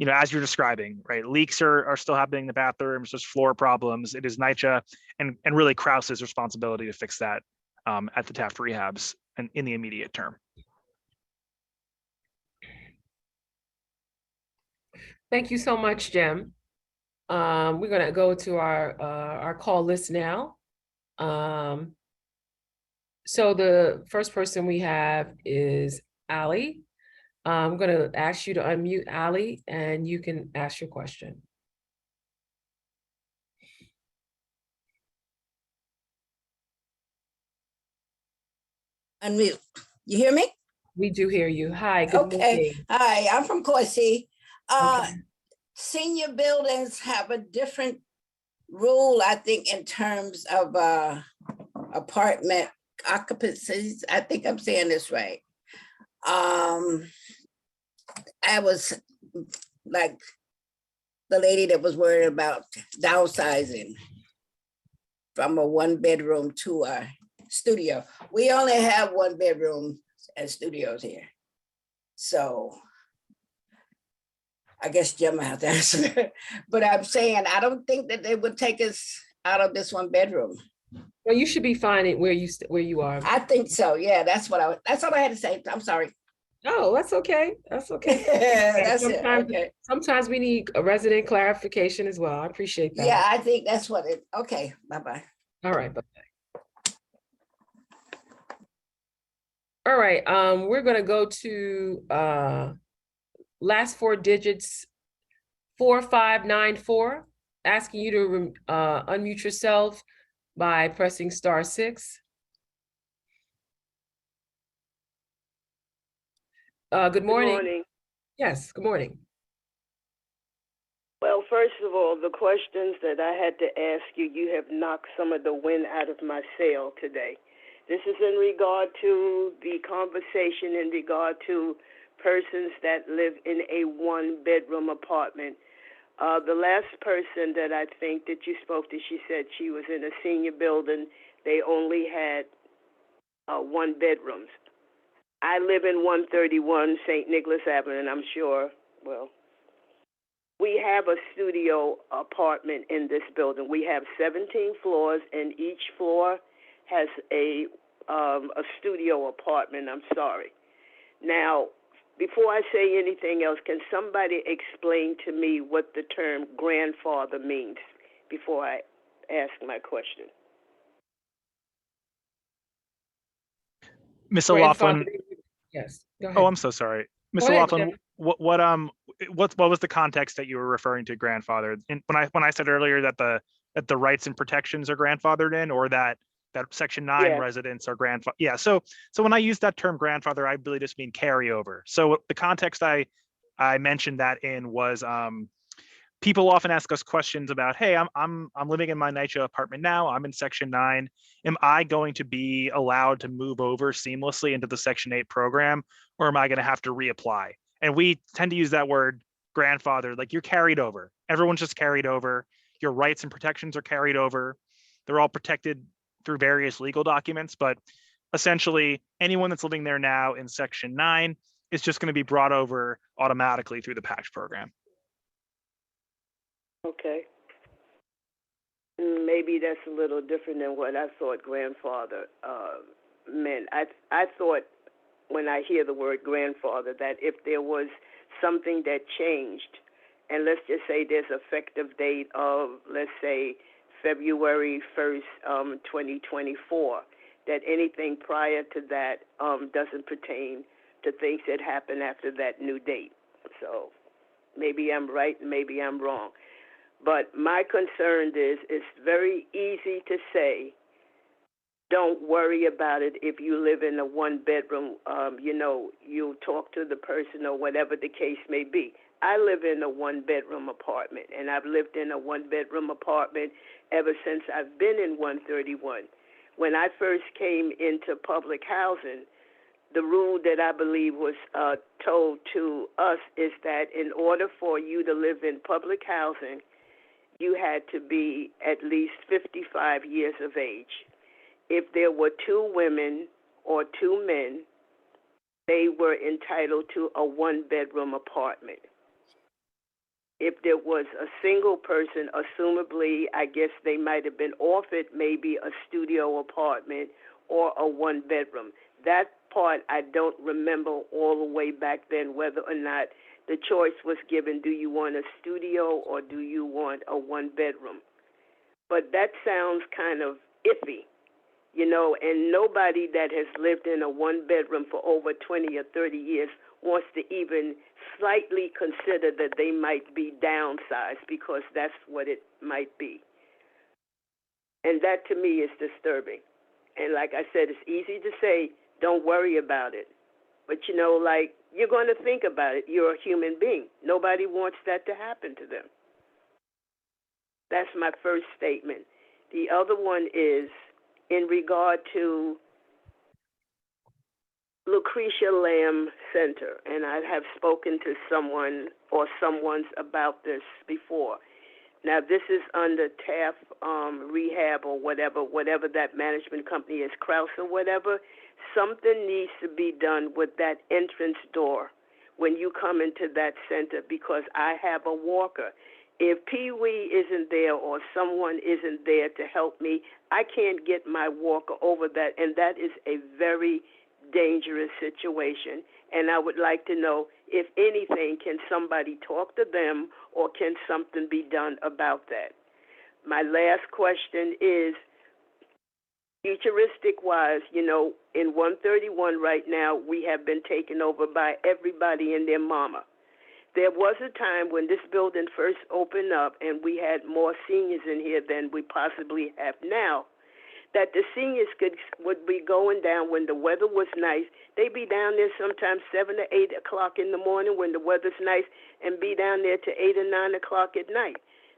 as you're describing, right, leaks are still happening in the bathrooms, there's floor problems. It is NYCHA and really Kraus's responsibility to fix that at the Taft Rehabs and in the immediate term. Thank you so much, Jim. We're gonna go to our call list now. So the first person we have is Ali. I'm gonna ask you to unmute Ali and you can ask your question. Unmute. You hear me? We do hear you. Hi, good Okay. morning. Hi, I'm from Corsi. Okay. Senior buildings have a different rule, I think, in terms of apartment occupancies. I think I'm saying this right. I was like the lady that was worried about downsizing from a 1-bedroom to a studio. We only have 1-bedroom and studios here. So I guess Jim will have to answer. But I'm saying, I don't think that they would take us out of this 1-bedroom. Well, you should be fine where you are. I think so. Yeah, that's all I had to say. I'm sorry. Oh, that's okay. That's okay. That's it. Okay. Sometimes we need a resident clarification as well. I appreciate that. Yeah, I think that's what it, okay, bye-bye. All right, bye-bye. All right, we're gonna go to last 4 digits, 4594, asking you to unmute yourself by pressing *6. Good morning. Good morning. Yes, good morning. Well, first of all, the questions that I had to ask you, you have knocked some of the wind out of my sail today. This is in regard to the conversation in regard to persons that live in a 1-bedroom apartment. The last person that I think that you spoke to, she said she was in a senior building. They only had 1 bedrooms. I live in 131 St. Nicholas Avenue, and I'm sure, well, we have a studio apartment in this building. We have 17 floors, and each floor has a studio apartment. I'm sorry. Now, before I say anything else, can somebody explain to me what the term grandfather means before I ask my question? Ms. O'Laughlin. Yes, go ahead. Oh, I'm so sorry. Ms. O'Laughlin, what was the context that you were referring to grandfather? And when I said earlier that the rights and protections are grandfathered in, or that Section 9 residents are grandfather. Yeah. So when I use that term grandfather, I really just mean carryover. So the context I mentioned that in was people often ask us questions about, hey, I'm living in my NYCHA apartment now. I'm in Section 9. Am I going to be allowed to move over seamlessly into the Section 8 program, or am I going to have to reapply? And we tend to use that word grandfather, like you're carried over. Everyone's just carried over. Your rights and protections are carried over. They're all protected through various legal documents, but essentially anyone that's living there now in Section 9 is just going to be brought over automatically through the PACT program. Okay. Maybe that's a little different than what I thought grandfather meant. I thought when I hear the word grandfather that if there was something that changed, and let's just say there's effective date of, let's say, February 1st, 2024, that anything prior to that doesn't pertain to things that happen after that new date. So maybe I'm right, maybe I'm wrong. But my concern is it's very easy to say, don't worry about it if you live in a 1-bedroom, you'll talk to the person or whatever the case may be. I live in a 1-bedroom apartment, and I've lived in a 1-bedroom apartment ever since I've been in 131. When I first came into public housing, the rule that I believe was told to us is that in order for you to live in public housing, you had to be at least 55 years of age. If there were 2 women or 2 men, they were entitled to a 1-bedroom apartment. If there was a single person, assumably, I guess they might have been offered maybe a studio apartment or a 1-bedroom. That part I don't remember all the way back then, whether or not the choice was given, do you want a studio or do you want a 1-bedroom? But that sounds kind of iffy, you know, and nobody that has lived in a 1-bedroom for over 20 or 30 years wants to even slightly consider that they might be downsized, because that's what it might be. And that to me is disturbing. And like I said, it's easy to say, don't worry about it. But you know, like, you're going to think about it. You're a human being. Nobody wants that to happen to them. That's my first statement. The other one is in regard to Lucretia Lamb Center, and I have spoken to someone or someone's about this before. Now, this is under Taft Rehab or whatever that management company is, Krause or whatever. Something needs to be done with that entrance door when you come into that center, because I have a walker. If Pee-wee isn't there or someone isn't there to help me, I can't get my walker over that, and that is a very dangerous situation. And I would like to know, if anything, can somebody talk to them, or can something be done about that? My last question is, futuristic-wise, you know, in 131 right now, we have been taken over by everybody and their mama. There was a time when this building first opened up and we had more seniors in here than we possibly have now, that the seniors would be going down when the weather was nice. They'd be down there sometimes 7 to 8 o'clock in the morning when the weather's nice, and be down there to 8 or 9 o'clock at night.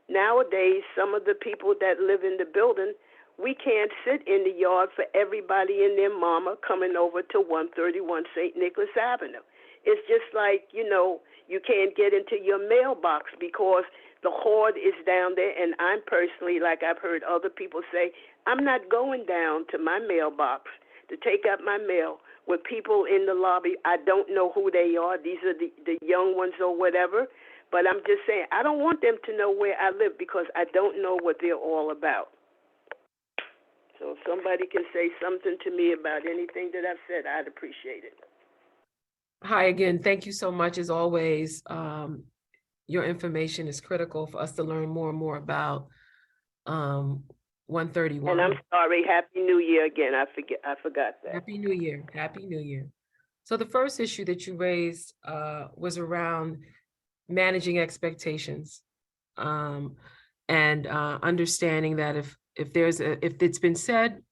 Nowadays, some of the people that live in the building, we can't sit in the yard for everybody and their mama coming over to 131 St. Nicholas Avenue. It's just like, you know, you can't get into your mailbox because the horde is down there. And I'm personally, like I've heard other people say, I'm not going down to my mailbox to take out my mail with people in the lobby. I don't know who they are. These are the young ones or whatever. But I'm just saying, I don't want them to know where I live, because I don't know what they're all about. So if somebody can say something to me about anything that I've said, I'd appreciate it. Hi again. Thank you so much. As always, your information is critical for us to learn more and more about 131. And I'm sorry. Happy New Year again. I forgot that. Happy New Year. Happy New Year. So the first issue that you raised was around managing expectations, and understanding that if it's been said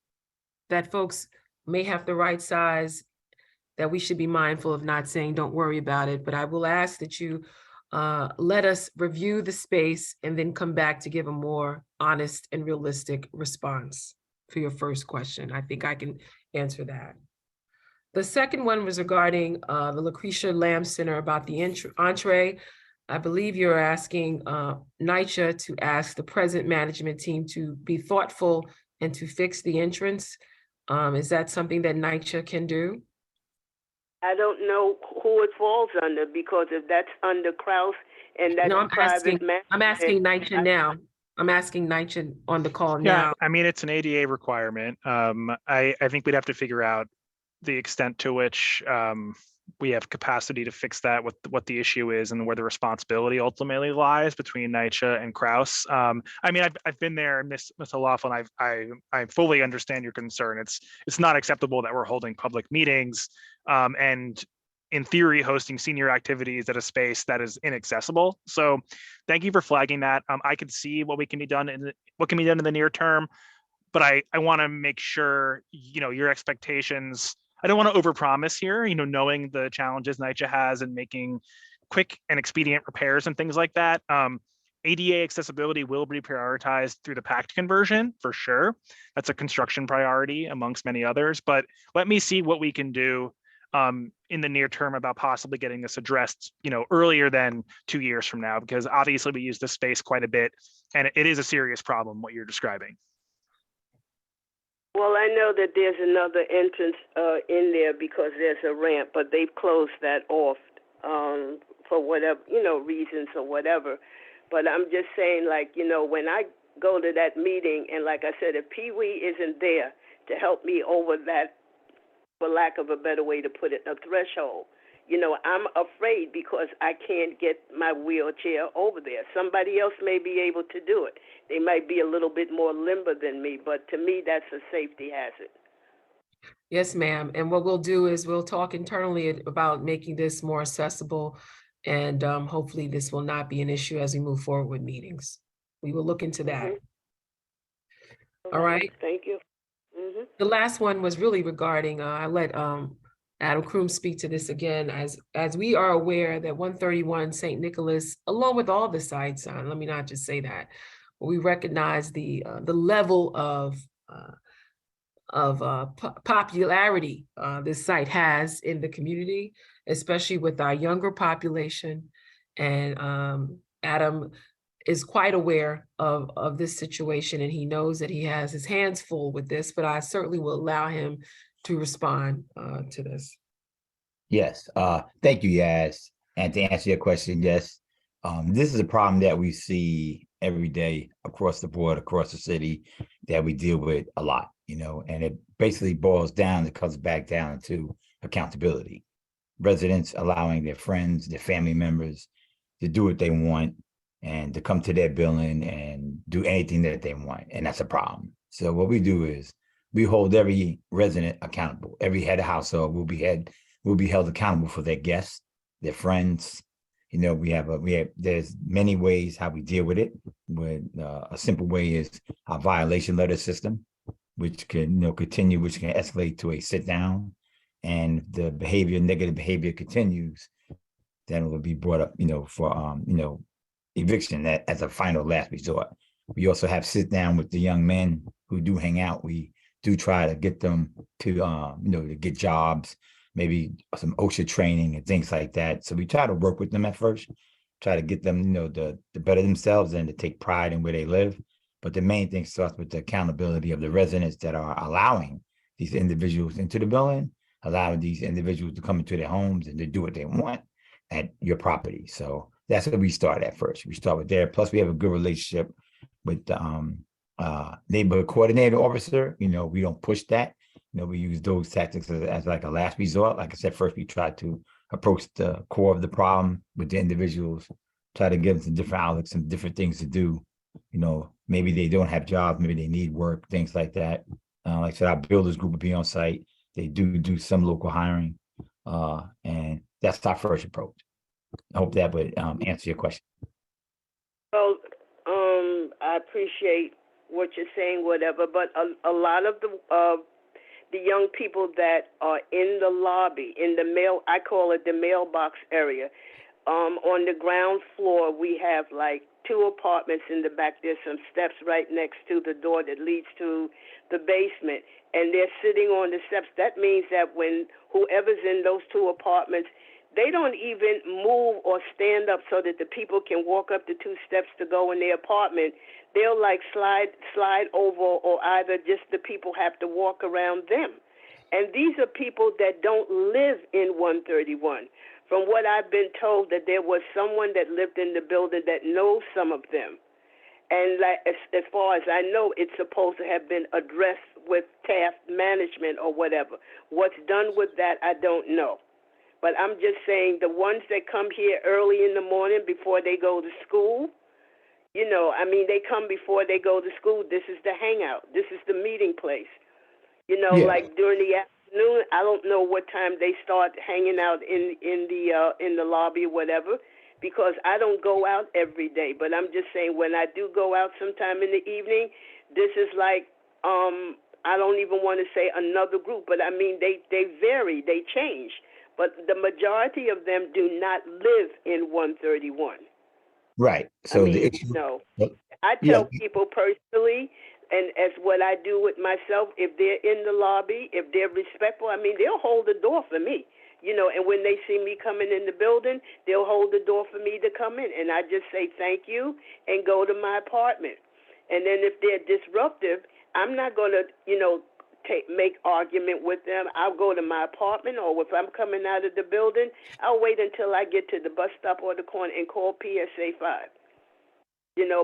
that folks may have the right size, that we should be mindful of not saying, don't worry about it. But I will ask that you let us review the space and then come back to give a more honest and realistic response for your first question. I think I can answer that. The second one was regarding the Lucretia Lamb Center, about the entree. I believe you're asking NYCHA to ask the present management team to be thoughtful and to fix the entrance. Is that something that NYCHA can do? I don't know who it falls under, because if that's under Krause and that's No, I'm asking NYCHA now. I'm asking NYCHA on the call now. Yeah, I mean, it's an ADA requirement. I think we'd have to figure out the extent to which we have capacity to fix that, what the issue is, and where the responsibility ultimately lies between NYCHA and Krause. I mean, I've been there, Ms. O'Laughlin. I fully understand your concern. It's not acceptable that we're holding public meetings and, in theory, hosting senior activities at a space that is inaccessible. So, thank you for flagging that. I could see what can be done in the near term, but I want to make sure, you know, your expectations. I don't want to overpromise here, you know, knowing the challenges NYCHA has in making quick and expedient repairs and things like that. ADA accessibility will be prioritized through the PACT conversion for sure. That's a construction priority amongst many others, but let me see what we can do in the near term about possibly getting this addressed, you know, earlier than 2 years from now, because obviously we use this space quite a bit and it is a serious problem, what you're describing. Well, I know that there's another entrance in there because there's a ramp, but they've closed that off for whatever, you know, reasons or whatever. But I'm just saying, like, you know, when I go to that meeting, and like I said, if Pee-wee isn't there to help me over that, for lack of a better way to put it, a threshold, You know, I'm afraid because I can't get my wheelchair over there. Somebody else may be able to do it. They might be a little bit more limber than me, but to me, that's a safety hazard. Yes, ma'am. And what we'll do is we'll talk internally about making this more accessible, and hopefully this will not be an issue as we move forward with meetings. We will look into that. All right. Thank you. The last one was really regarding, I let Adam Kroom speak to this again, as we are aware that 131 St. Nicholas, along with all the sites, let me not just say that, but we recognize the level of popularity this site has in the community, especially with our younger population. And Adam is quite aware of this situation, and he knows that he has his hands full with this, but I certainly will allow him to respond to this. Yes, thank you, Yaz. And to answer your question, yes, this is a problem that we see every day across the board, across the city, that we deal with a lot, you know, and it basically boils down, it comes back down to accountability. Residents allowing their friends, their family members to do what they want and to come to their building and do anything that they want. And that's a problem. So what we do is we hold every resident accountable. Every head of household will be held accountable for their guests, their friends. You know, there's many ways how we deal with it. With a simple way is our violation letter system, which can continue, which can escalate to a sit down. And if the negative behavior continues, then it will be brought up, for eviction as a final last resort. We also have sit down with the young men who do hang out. We do try to get them to to get jobs, maybe some OSHA training and things like that. So we try to work with them at first, try to get them, to better themselves and to take pride in where they live. But the main thing starts with the accountability of the residents that are allowing these individuals into the building, allowing these individuals to come into their homes and to do what they want at your property. So that's where we start at first. We start with there. Plus, we have a good relationship with the neighborhood coordinator officer. We don't push that. We use those tactics as like a last resort. Like I said, first we try to approach the core of the problem with the individuals, try to give them some different outlooks, some different things to do. Maybe they don't have jobs, maybe they need work, things like that. Like I said, our builders group will be on site. They do some local hiring, and that's our first approach. I hope that would answer your question. Well, I appreciate what you're saying, whatever, but a lot of the young people that are in the lobby, in the I call it the mailbox area, on the ground floor, we have like 2 apartments in the back. There's some steps right next to the door that leads to the basement, and they're sitting on the steps. That means that when whoever's in those 2 apartments, they don't even move or stand up so that the people can walk up the 2 steps to go in their apartment. They'll like slide over, or either just the people have to walk around them. And these are people that don't live in 131. From what I've been told, that there was someone that lived in the building that knows some of them. And like, as far as I know, it's supposed to have been addressed with Taft management or whatever. What's done with that, I don't know. But I'm just saying the ones that come here early in the morning before they go to school, they come before they go to school. This is the hangout. This is the meeting place. Like during the afternoon, I don't know what time they start hanging out in the lobby or whatever, because I don't go out every day. But I'm just saying, when I do go out sometime in the evening, this is like, I don't even want to say another group, but I mean, they vary, they change. But the majority of them do not live in 131. Right. So the issue, I tell people personally, and as what I do with myself, if they're in the lobby, if they're respectful, they'll hold the door for me, and when they see me coming in the building, they'll hold the door for me to come in. And I just say thank you and go to my apartment. And then if they're disruptive, I'm not going to, make argument with them. I'll go to my apartment, or if I'm coming out of the building, I'll wait until I get to the bus stop or the corner and call PSA 5.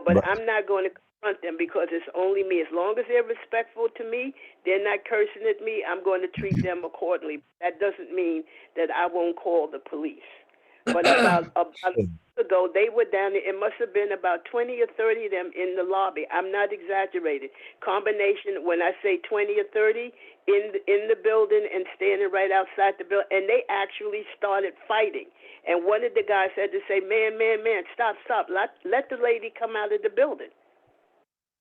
But I'm not going to confront them because it's only me. As long as they're respectful to me, they're not cursing at me, I'm going to treat them accordingly. That doesn't mean that I won't call the police. But about a month ago, they were down there. It must have been about 20 or 30 of them in the lobby. I'm not exaggerating. Combination, when I say 20 or 30, in the building and standing right outside the building, and they actually started fighting. And one of the guys had to say, man, stop, let the lady come out of the building.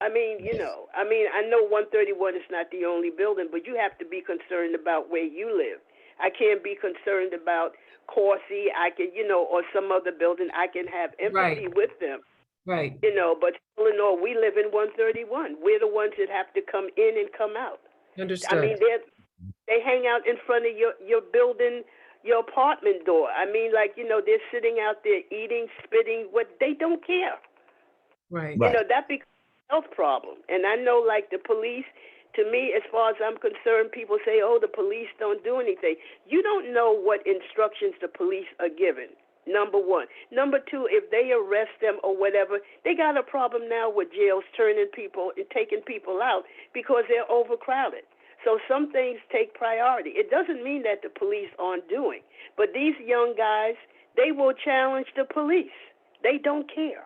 I mean, I know 131 is not the only building, but you have to be concerned about where you live. I can't be concerned about Corsi, I can, or some other building. I can have empathy with them. Right. But still in all, we live in 131. We're the ones that have to come in and come out. Understood. I mean, they hang out in front of your building, your apartment door. I mean, they're sitting out there eating, spitting, they don't care. Right. That becomes a health problem. And I know, the police, to me, as far as I'm concerned, people say, oh, the police don't do anything. You don't know what instructions the police are given, number one. Number two, if they arrest them or whatever, they got a problem now with jails turning people and taking people out because they're overcrowded. So some things take priority. It doesn't mean that the police aren't doing, but these young guys, they will challenge the police. They don't care.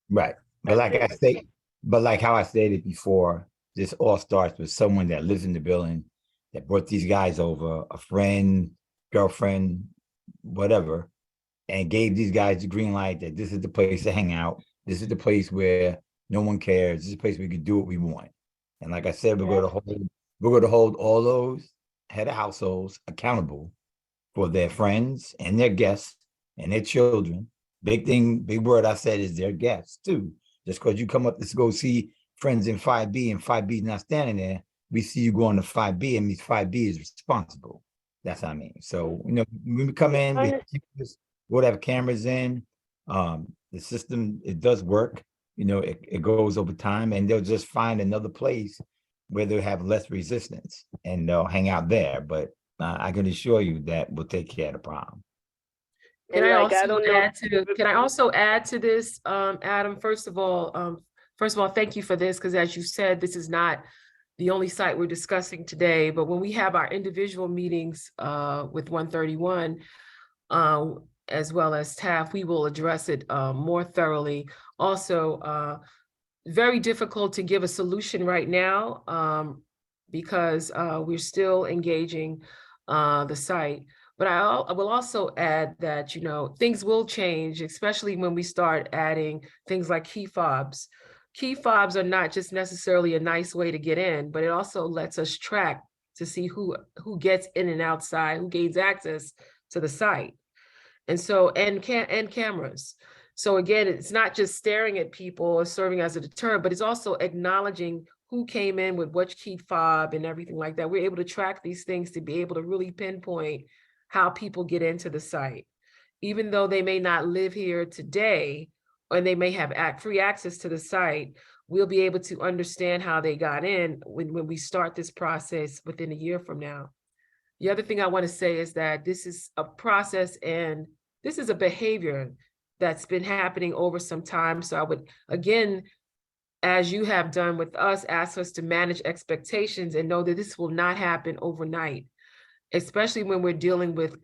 Right. But like how I stated before, this all starts with someone that lives in the building that brought these guys over, a friend, girlfriend, whatever, and gave these guys the green light that this is the place to hang out. This is the place where no one cares. This is the place we can do what we want. And like I said, we're going to hold all those head of households accountable for their friends and their guests and their children. Big word I said is their guests too. Just because you come up to go see friends in 5B and 5B is not standing there, we see you going to 5B and means 5B is responsible. That's what I mean. So, when we come in, we'll have cameras in. The system, it does work. It goes over time and they'll just find another place where they'll have less resistance and they'll hang out there. But I can assure you that we'll take care of the problem. Can I also add to this, Adam? First of all, thank you for this, because as you said, this is not the only site we're discussing today, but when we have our individual meetings with 131, as well as Taft, we will address it more thoroughly. Also, very difficult to give a solution right now because we're still engaging the site. But I will also add that, things will change, especially when we start adding things like key fobs. Key fobs are not just necessarily a nice way to get in, but it also lets us track to see who gets in and outside, who gains access to the site. And so, and cameras. So again, it's not just staring at people or serving as a deterrent, but it's also acknowledging who came in with which key fob and everything like that. We're able to track these things to be able to really pinpoint how people get into the site. Even though they may not live here today, or they may have free access to the site, we'll be able to understand how they got in when we start this process within a year from now. The other thing I want to say is that this is a process and this is a behavior that's been happening over some time. So I would, again, as you have done with us, ask us to manage expectations and know that this will not happen overnight, especially when we're dealing with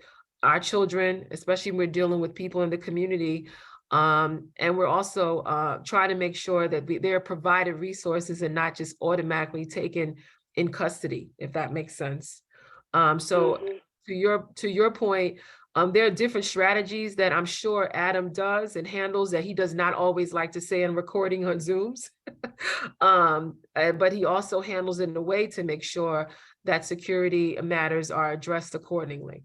our children, especially when we're dealing with people in the community. And we're also trying to make sure that they're provided resources and not just automatically taken in custody, if that makes sense. So to your point, there are different strategies that I'm sure Adam does and handles that he does not always like to say in recording on Zooms. But he also handles it in a way to make sure that security matters are addressed accordingly.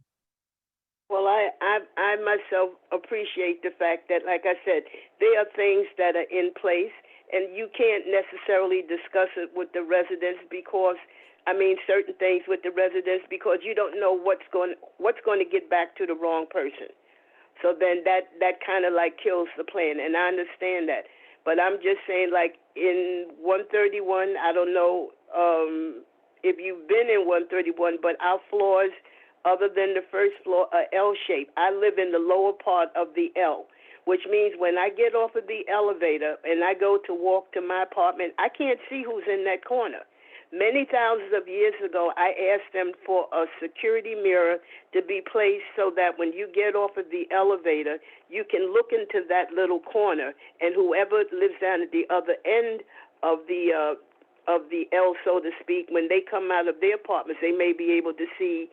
Well, I myself appreciate the fact that, like I said, there are things that are in place and you can't necessarily discuss it with the residents because, certain things with the residents because you don't know what's going to get back to the wrong person. So then that kind of kills the plan, and I understand that. But I'm just saying, in 131, I don't know if you've been in 131, but our floors, other than the first floor, are L-shaped. I live in the lower part of the L, which means when I get off of the elevator and I go to walk to my apartment, I can't see who's in that corner. Many thousands of years ago, I asked them for a security mirror to be placed so that when you get off of the elevator, you can look into that little corner, and whoever lives down at the other end of the L, so to speak, when they come out of their apartments, they may be able to see,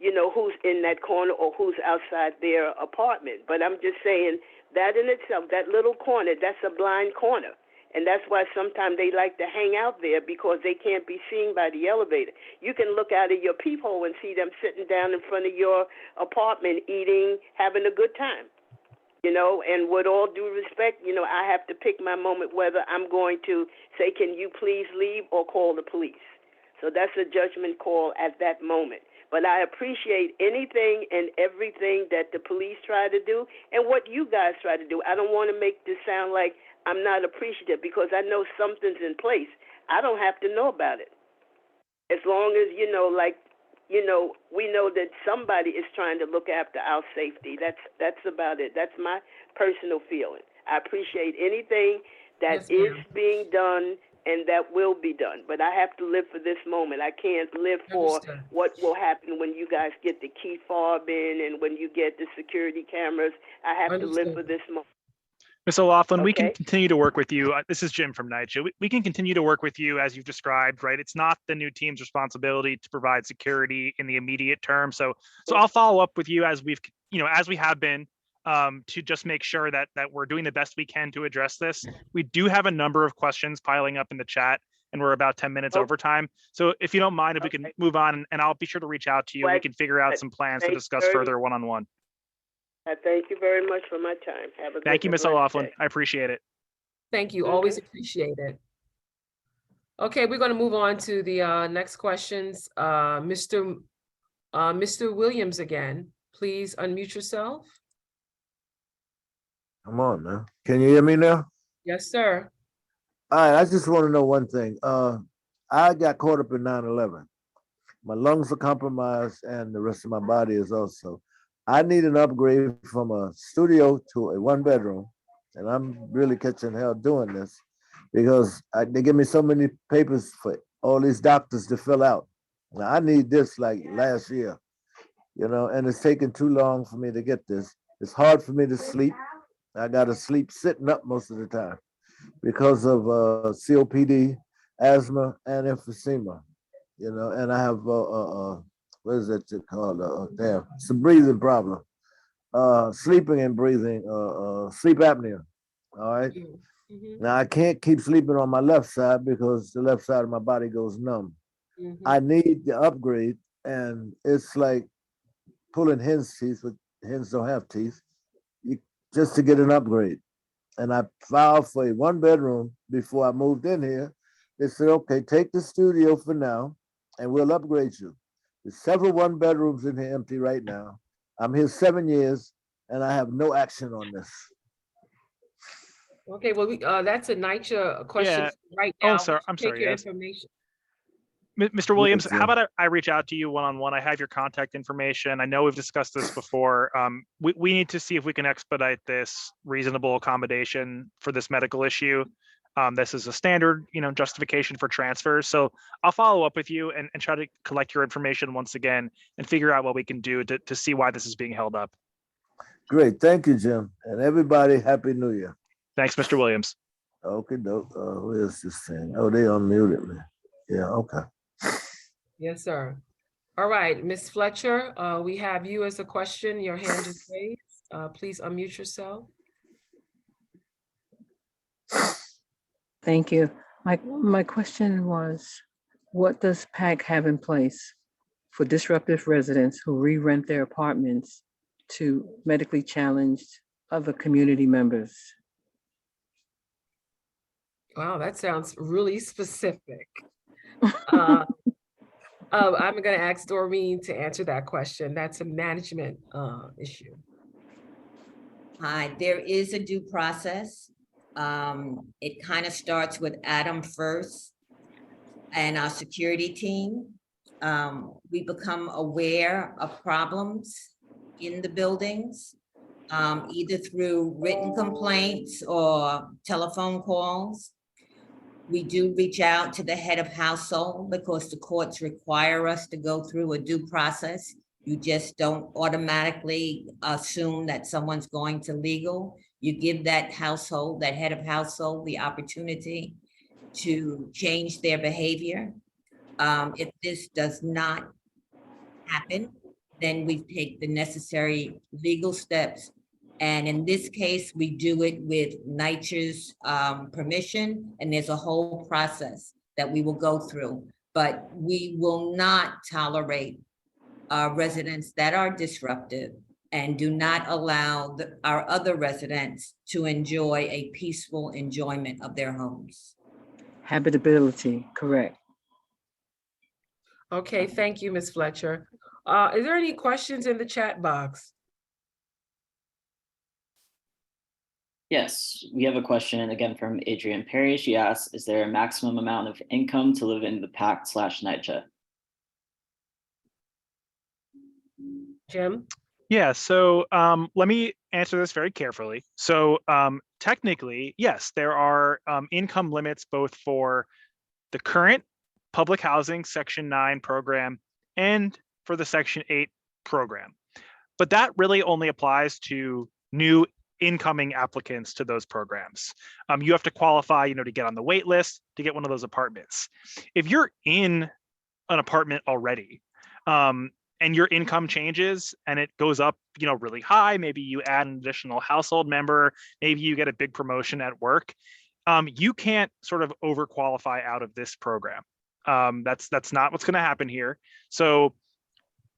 you know, who's in that corner or who's outside their apartment. But I'm just saying that in itself, that little corner, that's a blind corner. And that's why sometimes they like to hang out there, because they can't be seen by the elevator. You can look out of your peephole and see them sitting down in front of your apartment, eating, having a good time. You know, and with all due respect, you know, I have to pick my moment whether I'm going to say, can you please leave, or call the police. So that's a judgment call at that moment. But I appreciate anything and everything that the police try to do and what you guys try to do. I don't want to make this sound like I'm not appreciative, because I know something's in place. I don't have to know about it. As long as, you know, like, you know, we know that somebody is trying to look after our safety. That's about it. That's my personal feeling. I appreciate anything that is being done and that will be done. But I have to live for this moment. I can't live for what will happen when you guys get the key fob in and when you get the security cameras. I have to live for this moment. Ms. O'Loughlin, we can continue to work with you. This is Jim from NYCHA. We can continue to work with you as you've described, right? It's not the new team's responsibility to provide security in the immediate term. So I'll follow up with you as we've, you know, as we have been, to just make sure that we're doing the best we can to address this. We do have a number of questions piling up in the chat, and we're about 10 minutes over time. So if you don't mind, if we can move on, and I'll be sure to reach out to you. We can figure out some plans to discuss further one-on-one. I thank you very much for my time. Have a good Thank you, Ms. O'Loughlin. I appreciate it. Thank you. Always appreciate it. Okay, we're going to move on to the next questions. Mr. Williams again, please unmute yourself. Come on now. Can you hear me now? Yes, sir. All right, I just want to know one thing. I got caught up in 9/11. My lungs are compromised and the rest of my body is also. I need an upgrade from a studio to a one bedroom, and I'm really catching hell doing this because they give me so many papers for all these doctors to fill out. Now, I need this like last year, you know, and it's taking too long for me to get this. It's hard for me to sleep. I got to sleep sitting up most of the time because of COPD, asthma, and emphysema, you know, and I have what is that called? Some breathing problem, sleeping and breathing, sleep apnea. All right. Now I can't keep sleeping on my left side because the left side of my body goes numb. I need the upgrade, and it's like pulling hen's teeth, but hens don't have teeth, just to get an upgrade. And I filed for a one bedroom before I moved in here. They said, okay, take the studio for now, and we'll upgrade you. There's several one bedrooms in here empty right now. I'm here 7 years and I have no action on this. Okay, well, that's a NYCHA question right now. Oh, sorry. I'm sorry. Your Yes. information. Mr. Williams, how about I reach out to you one-on-one? I have your contact information. I know we've discussed this before. We need to see if we can expedite this reasonable accommodation for this medical issue. This is a standard, you know, justification for transfers. So I'll follow up with you and try to collect your information once again and figure out what we can do to see why this is being held up. Great. Thank you, Jim. And everybody, Happy New Year. Thanks, Mr. Williams. Okay, dope. Who is this thing? Oh, they unmuted me. Yeah, okay. Yes, sir. All right, Ms. Fletcher, we have you as a question. Your hand is raised. Please unmute yourself. Thank you. My question was, what does PACT have in place for disruptive residents who re-rent their apartments to medically challenged other community members? Wow, that sounds really specific. I'm going to ask Doreen to answer that question. That's a management issue. Hi, there is a due process. It kind of starts with Adam first and our security team. We become aware of problems in the buildings. either through written complaints or telephone calls. We do reach out to the head of household because the courts require us to go through a due process. You just don't automatically assume that someone's going to legal. You give that household, that head of household, the opportunity to change their behavior. If this does not happen, then we take the necessary legal steps. And in this case, we do it with NYCHA's permission, and there's a whole process that we will go through. But we will not tolerate residents that are disruptive and do not allow our other residents to enjoy a peaceful enjoyment of their homes. Habitability, correct. Okay, thank you, Ms. Fletcher. Is there any questions in the chat box? Yes, we have a question again from Adrienne Perry. She asks, is there a maximum amount of income to live in the PACT/NYCHA? Jim? Yeah, so let me answer this very carefully. So technically, yes, there are income limits both for the current public housing Section 9 program and for the Section 8 program. But that really only applies to new incoming applicants to those programs. You have to qualify, to get on the wait list to get one of those apartments. If you're in an apartment already, and your income changes and it goes up, really high, maybe you add an additional household member, maybe you get a big promotion at work, you can't sort of overqualify out of this program. That's not what's going to happen here. So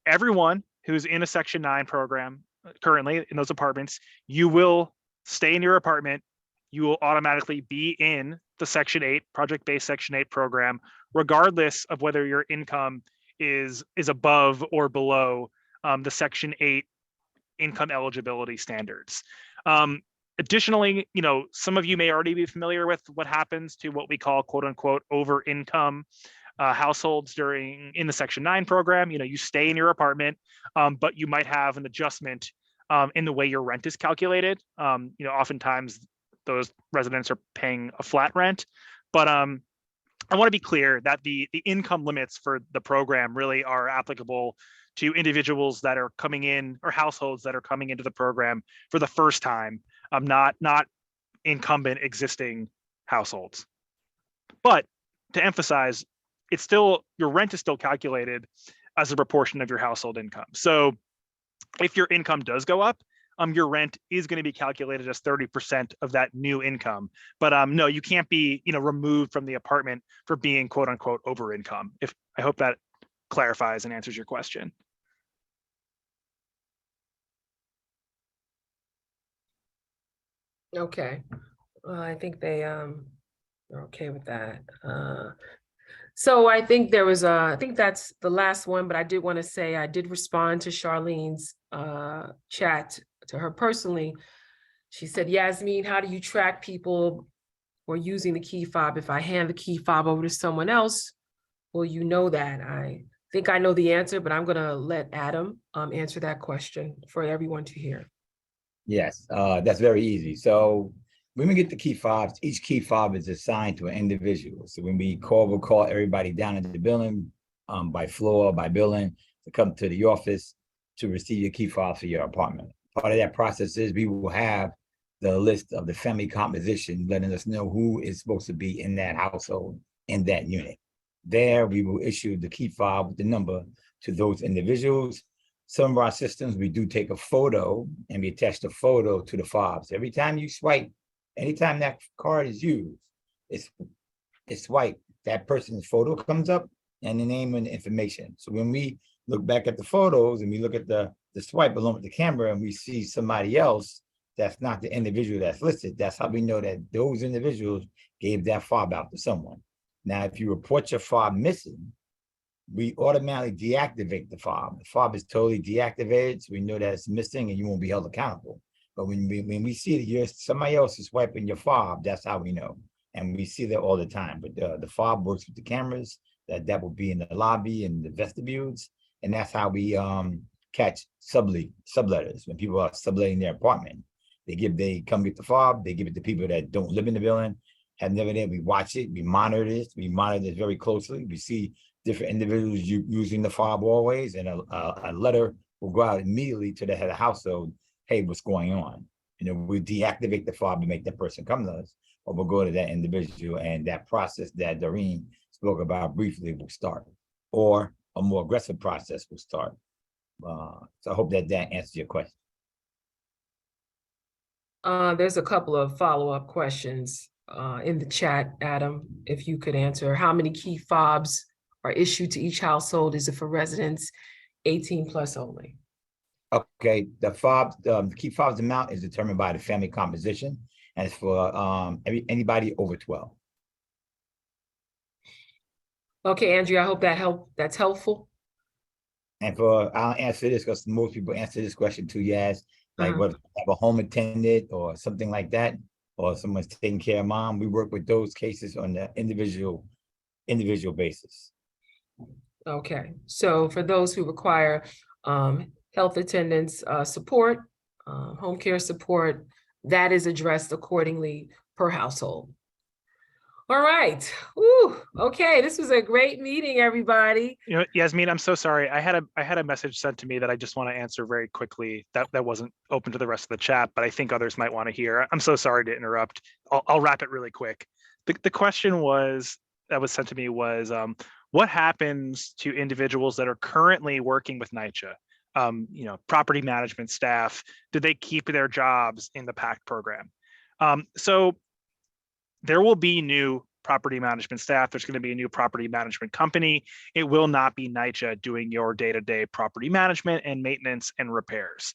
everyone who's in a Section 9 program currently in those apartments, you will stay in your apartment. You will automatically be in the Section 8, project-based Section 8 program, regardless of whether your income is above or below the Section 8 income eligibility standards. Additionally, some of you may already be familiar with what happens to what we call quote unquote over income households in the Section 9 program. You stay in your apartment, but you might have an adjustment in the way your rent is calculated. Oftentimes those residents are paying a flat rent, but I want to be clear that the income limits for the program really are applicable to individuals that are coming in or households that are coming into the program for the first time, not incumbent existing households. But to emphasize, your rent is still calculated as a proportion of your household income. So if your income does go up, your rent is going to be calculated as 30% of that new income. But no, you can't be removed from the apartment for being quote unquote over income. I hope that clarifies and answers your question. Okay, well, I think they're okay with that. So I think that's the last one, but I did want to say I did respond to Charlene's chat to her personally. She said, Yasmin, how do you track people who are using the key fob? If I hand the key fob over to someone else, will you know that? I think I know the answer, but I'm going to let Adam answer that question for everyone to hear. Yes, that's very easy. So when we get the key fobs, each key fob is assigned to an individual. So when we'll call everybody down into the building by floor, by building, to come to the office to receive your key fob for your apartment. Part of that process is we will have the list of the family composition, letting us know who is supposed to be in that household, in that unit. There, we will issue the key fob with the number to those individuals. Some of our systems, we do take a photo and we attach the photo to the fobs. Every time you swipe, anytime that card is used, it's swiped, that person's photo comes up and the name and the information. So when we look back at the photos and we look at the swipe along with the camera and we see somebody else that's not the individual that's listed, that's how we know that those individuals gave that fob out to someone. Now, if you report your fob missing, we automatically deactivate the fob. The fob is totally deactivated, so we know that it's missing and you won't be held accountable. But when we see that somebody else is swiping your fob, that's how we know. And we see that all the time. But the fob works with the cameras that will be in the lobby and the vestibules. And that's how we catch subletters. When people are subletting their apartment, they come get the fob, they give it to people that don't live in the building, have never there. We watch it, we monitor this very closely. We see different individuals using the fob always, and a letter will go out immediately to the head of household. Hey, what's going on? We deactivate the fob and make that person come to us, or we'll go to that individual, and that process that Doreen spoke about briefly will start, or a more aggressive process will start. So I hope that answers your question. There's a couple of follow-up questions in the chat, Adam, if you could answer. How many key fobs are issued to each household? Is it for residents 18 plus only? Okay, the key fobs amount is determined by the family composition, and it's for anybody over 12. Okay, Andrea, I hope that's helpful. And I'll answer this because most people answer this question too, yes. Like what, have a home attendant or something like that, or someone's taking care of mom. We work with those cases on the individual basis. Okay, so for those who require health attendants support, home care support, that is addressed accordingly per household. All right. Woo. Okay, this was a great meeting, everybody. Yasmin, I'm so sorry. I had a message sent to me that I just want to answer very quickly. That wasn't open to the rest of the chat, but I think others might want to hear. I'm so sorry to interrupt. I'll wrap it really quick. The question that was sent to me was, what happens to individuals that are currently working with NYCHA? Property management staff, do they keep their jobs in the PACT program? So there will be new property management staff. There's going to be a new property management company. It will not be NYCHA doing your day-to-day property management and maintenance and repairs.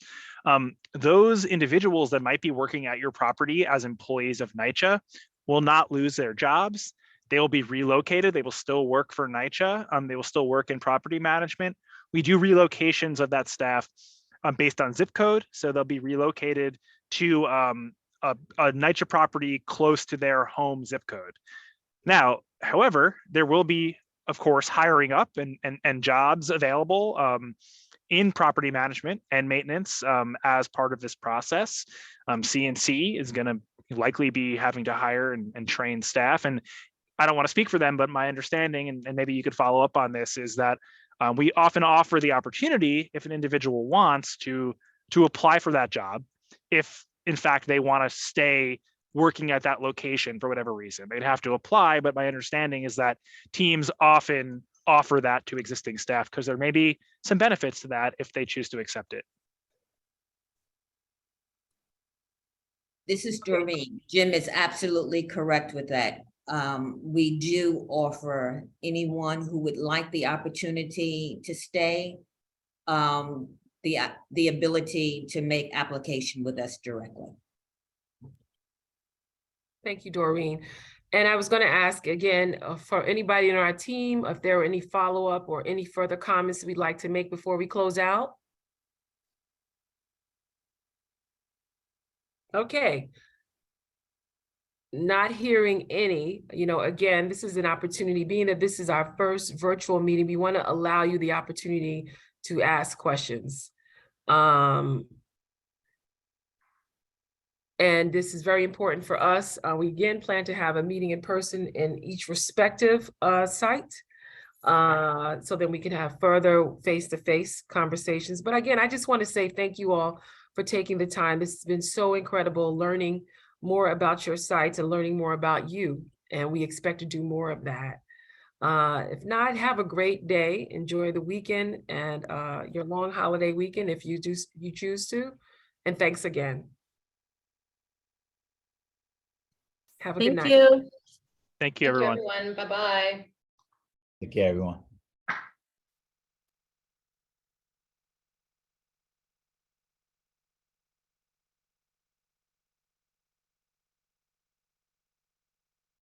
Those individuals that might be working at your property as employees of NYCHA will not lose their jobs. They will be relocated. They will still work for NYCHA. They will still work in property management. We do relocations of that staff based on zip code. So they'll be relocated to a NYCHA property close to their home zip code. Now, however, there will be, of course, hiring up and jobs available in property management and maintenance as part of this process. CNC is going to likely be having to hire and train staff. And I don't want to speak for them, but my understanding, and maybe you could follow up on this, is that we often offer the opportunity, if an individual wants to apply for that job, if in fact they want to stay working at that location for whatever reason. They'd have to apply, but my understanding is that teams often offer that to existing staff because there may be some benefits to that if they choose to accept it. This is Doreen. Jim is absolutely correct with that. We do offer anyone who would like the opportunity to stay the ability to make application with us directly. Thank you, Doreen. And I was going to ask again for anybody in our team if there were any follow-up or any further comments we'd like to make before we close out. Okay. Not hearing any, again, this is an opportunity, being that this is our first virtual meeting, we want to allow you the opportunity to ask questions. And this is very important for us. We again plan to have a meeting in person in each respective site. So then we can have further face-to-face conversations. But again, I just want to say thank you all for taking the time. This has been so incredible, learning more about your sites and learning more about you. And we expect to do more of that. If not, have a great day. Enjoy the weekend and your long holiday weekend if you choose to. And thanks again. Have a good night. Thank you, everyone. Bye-bye. Take care, everyone.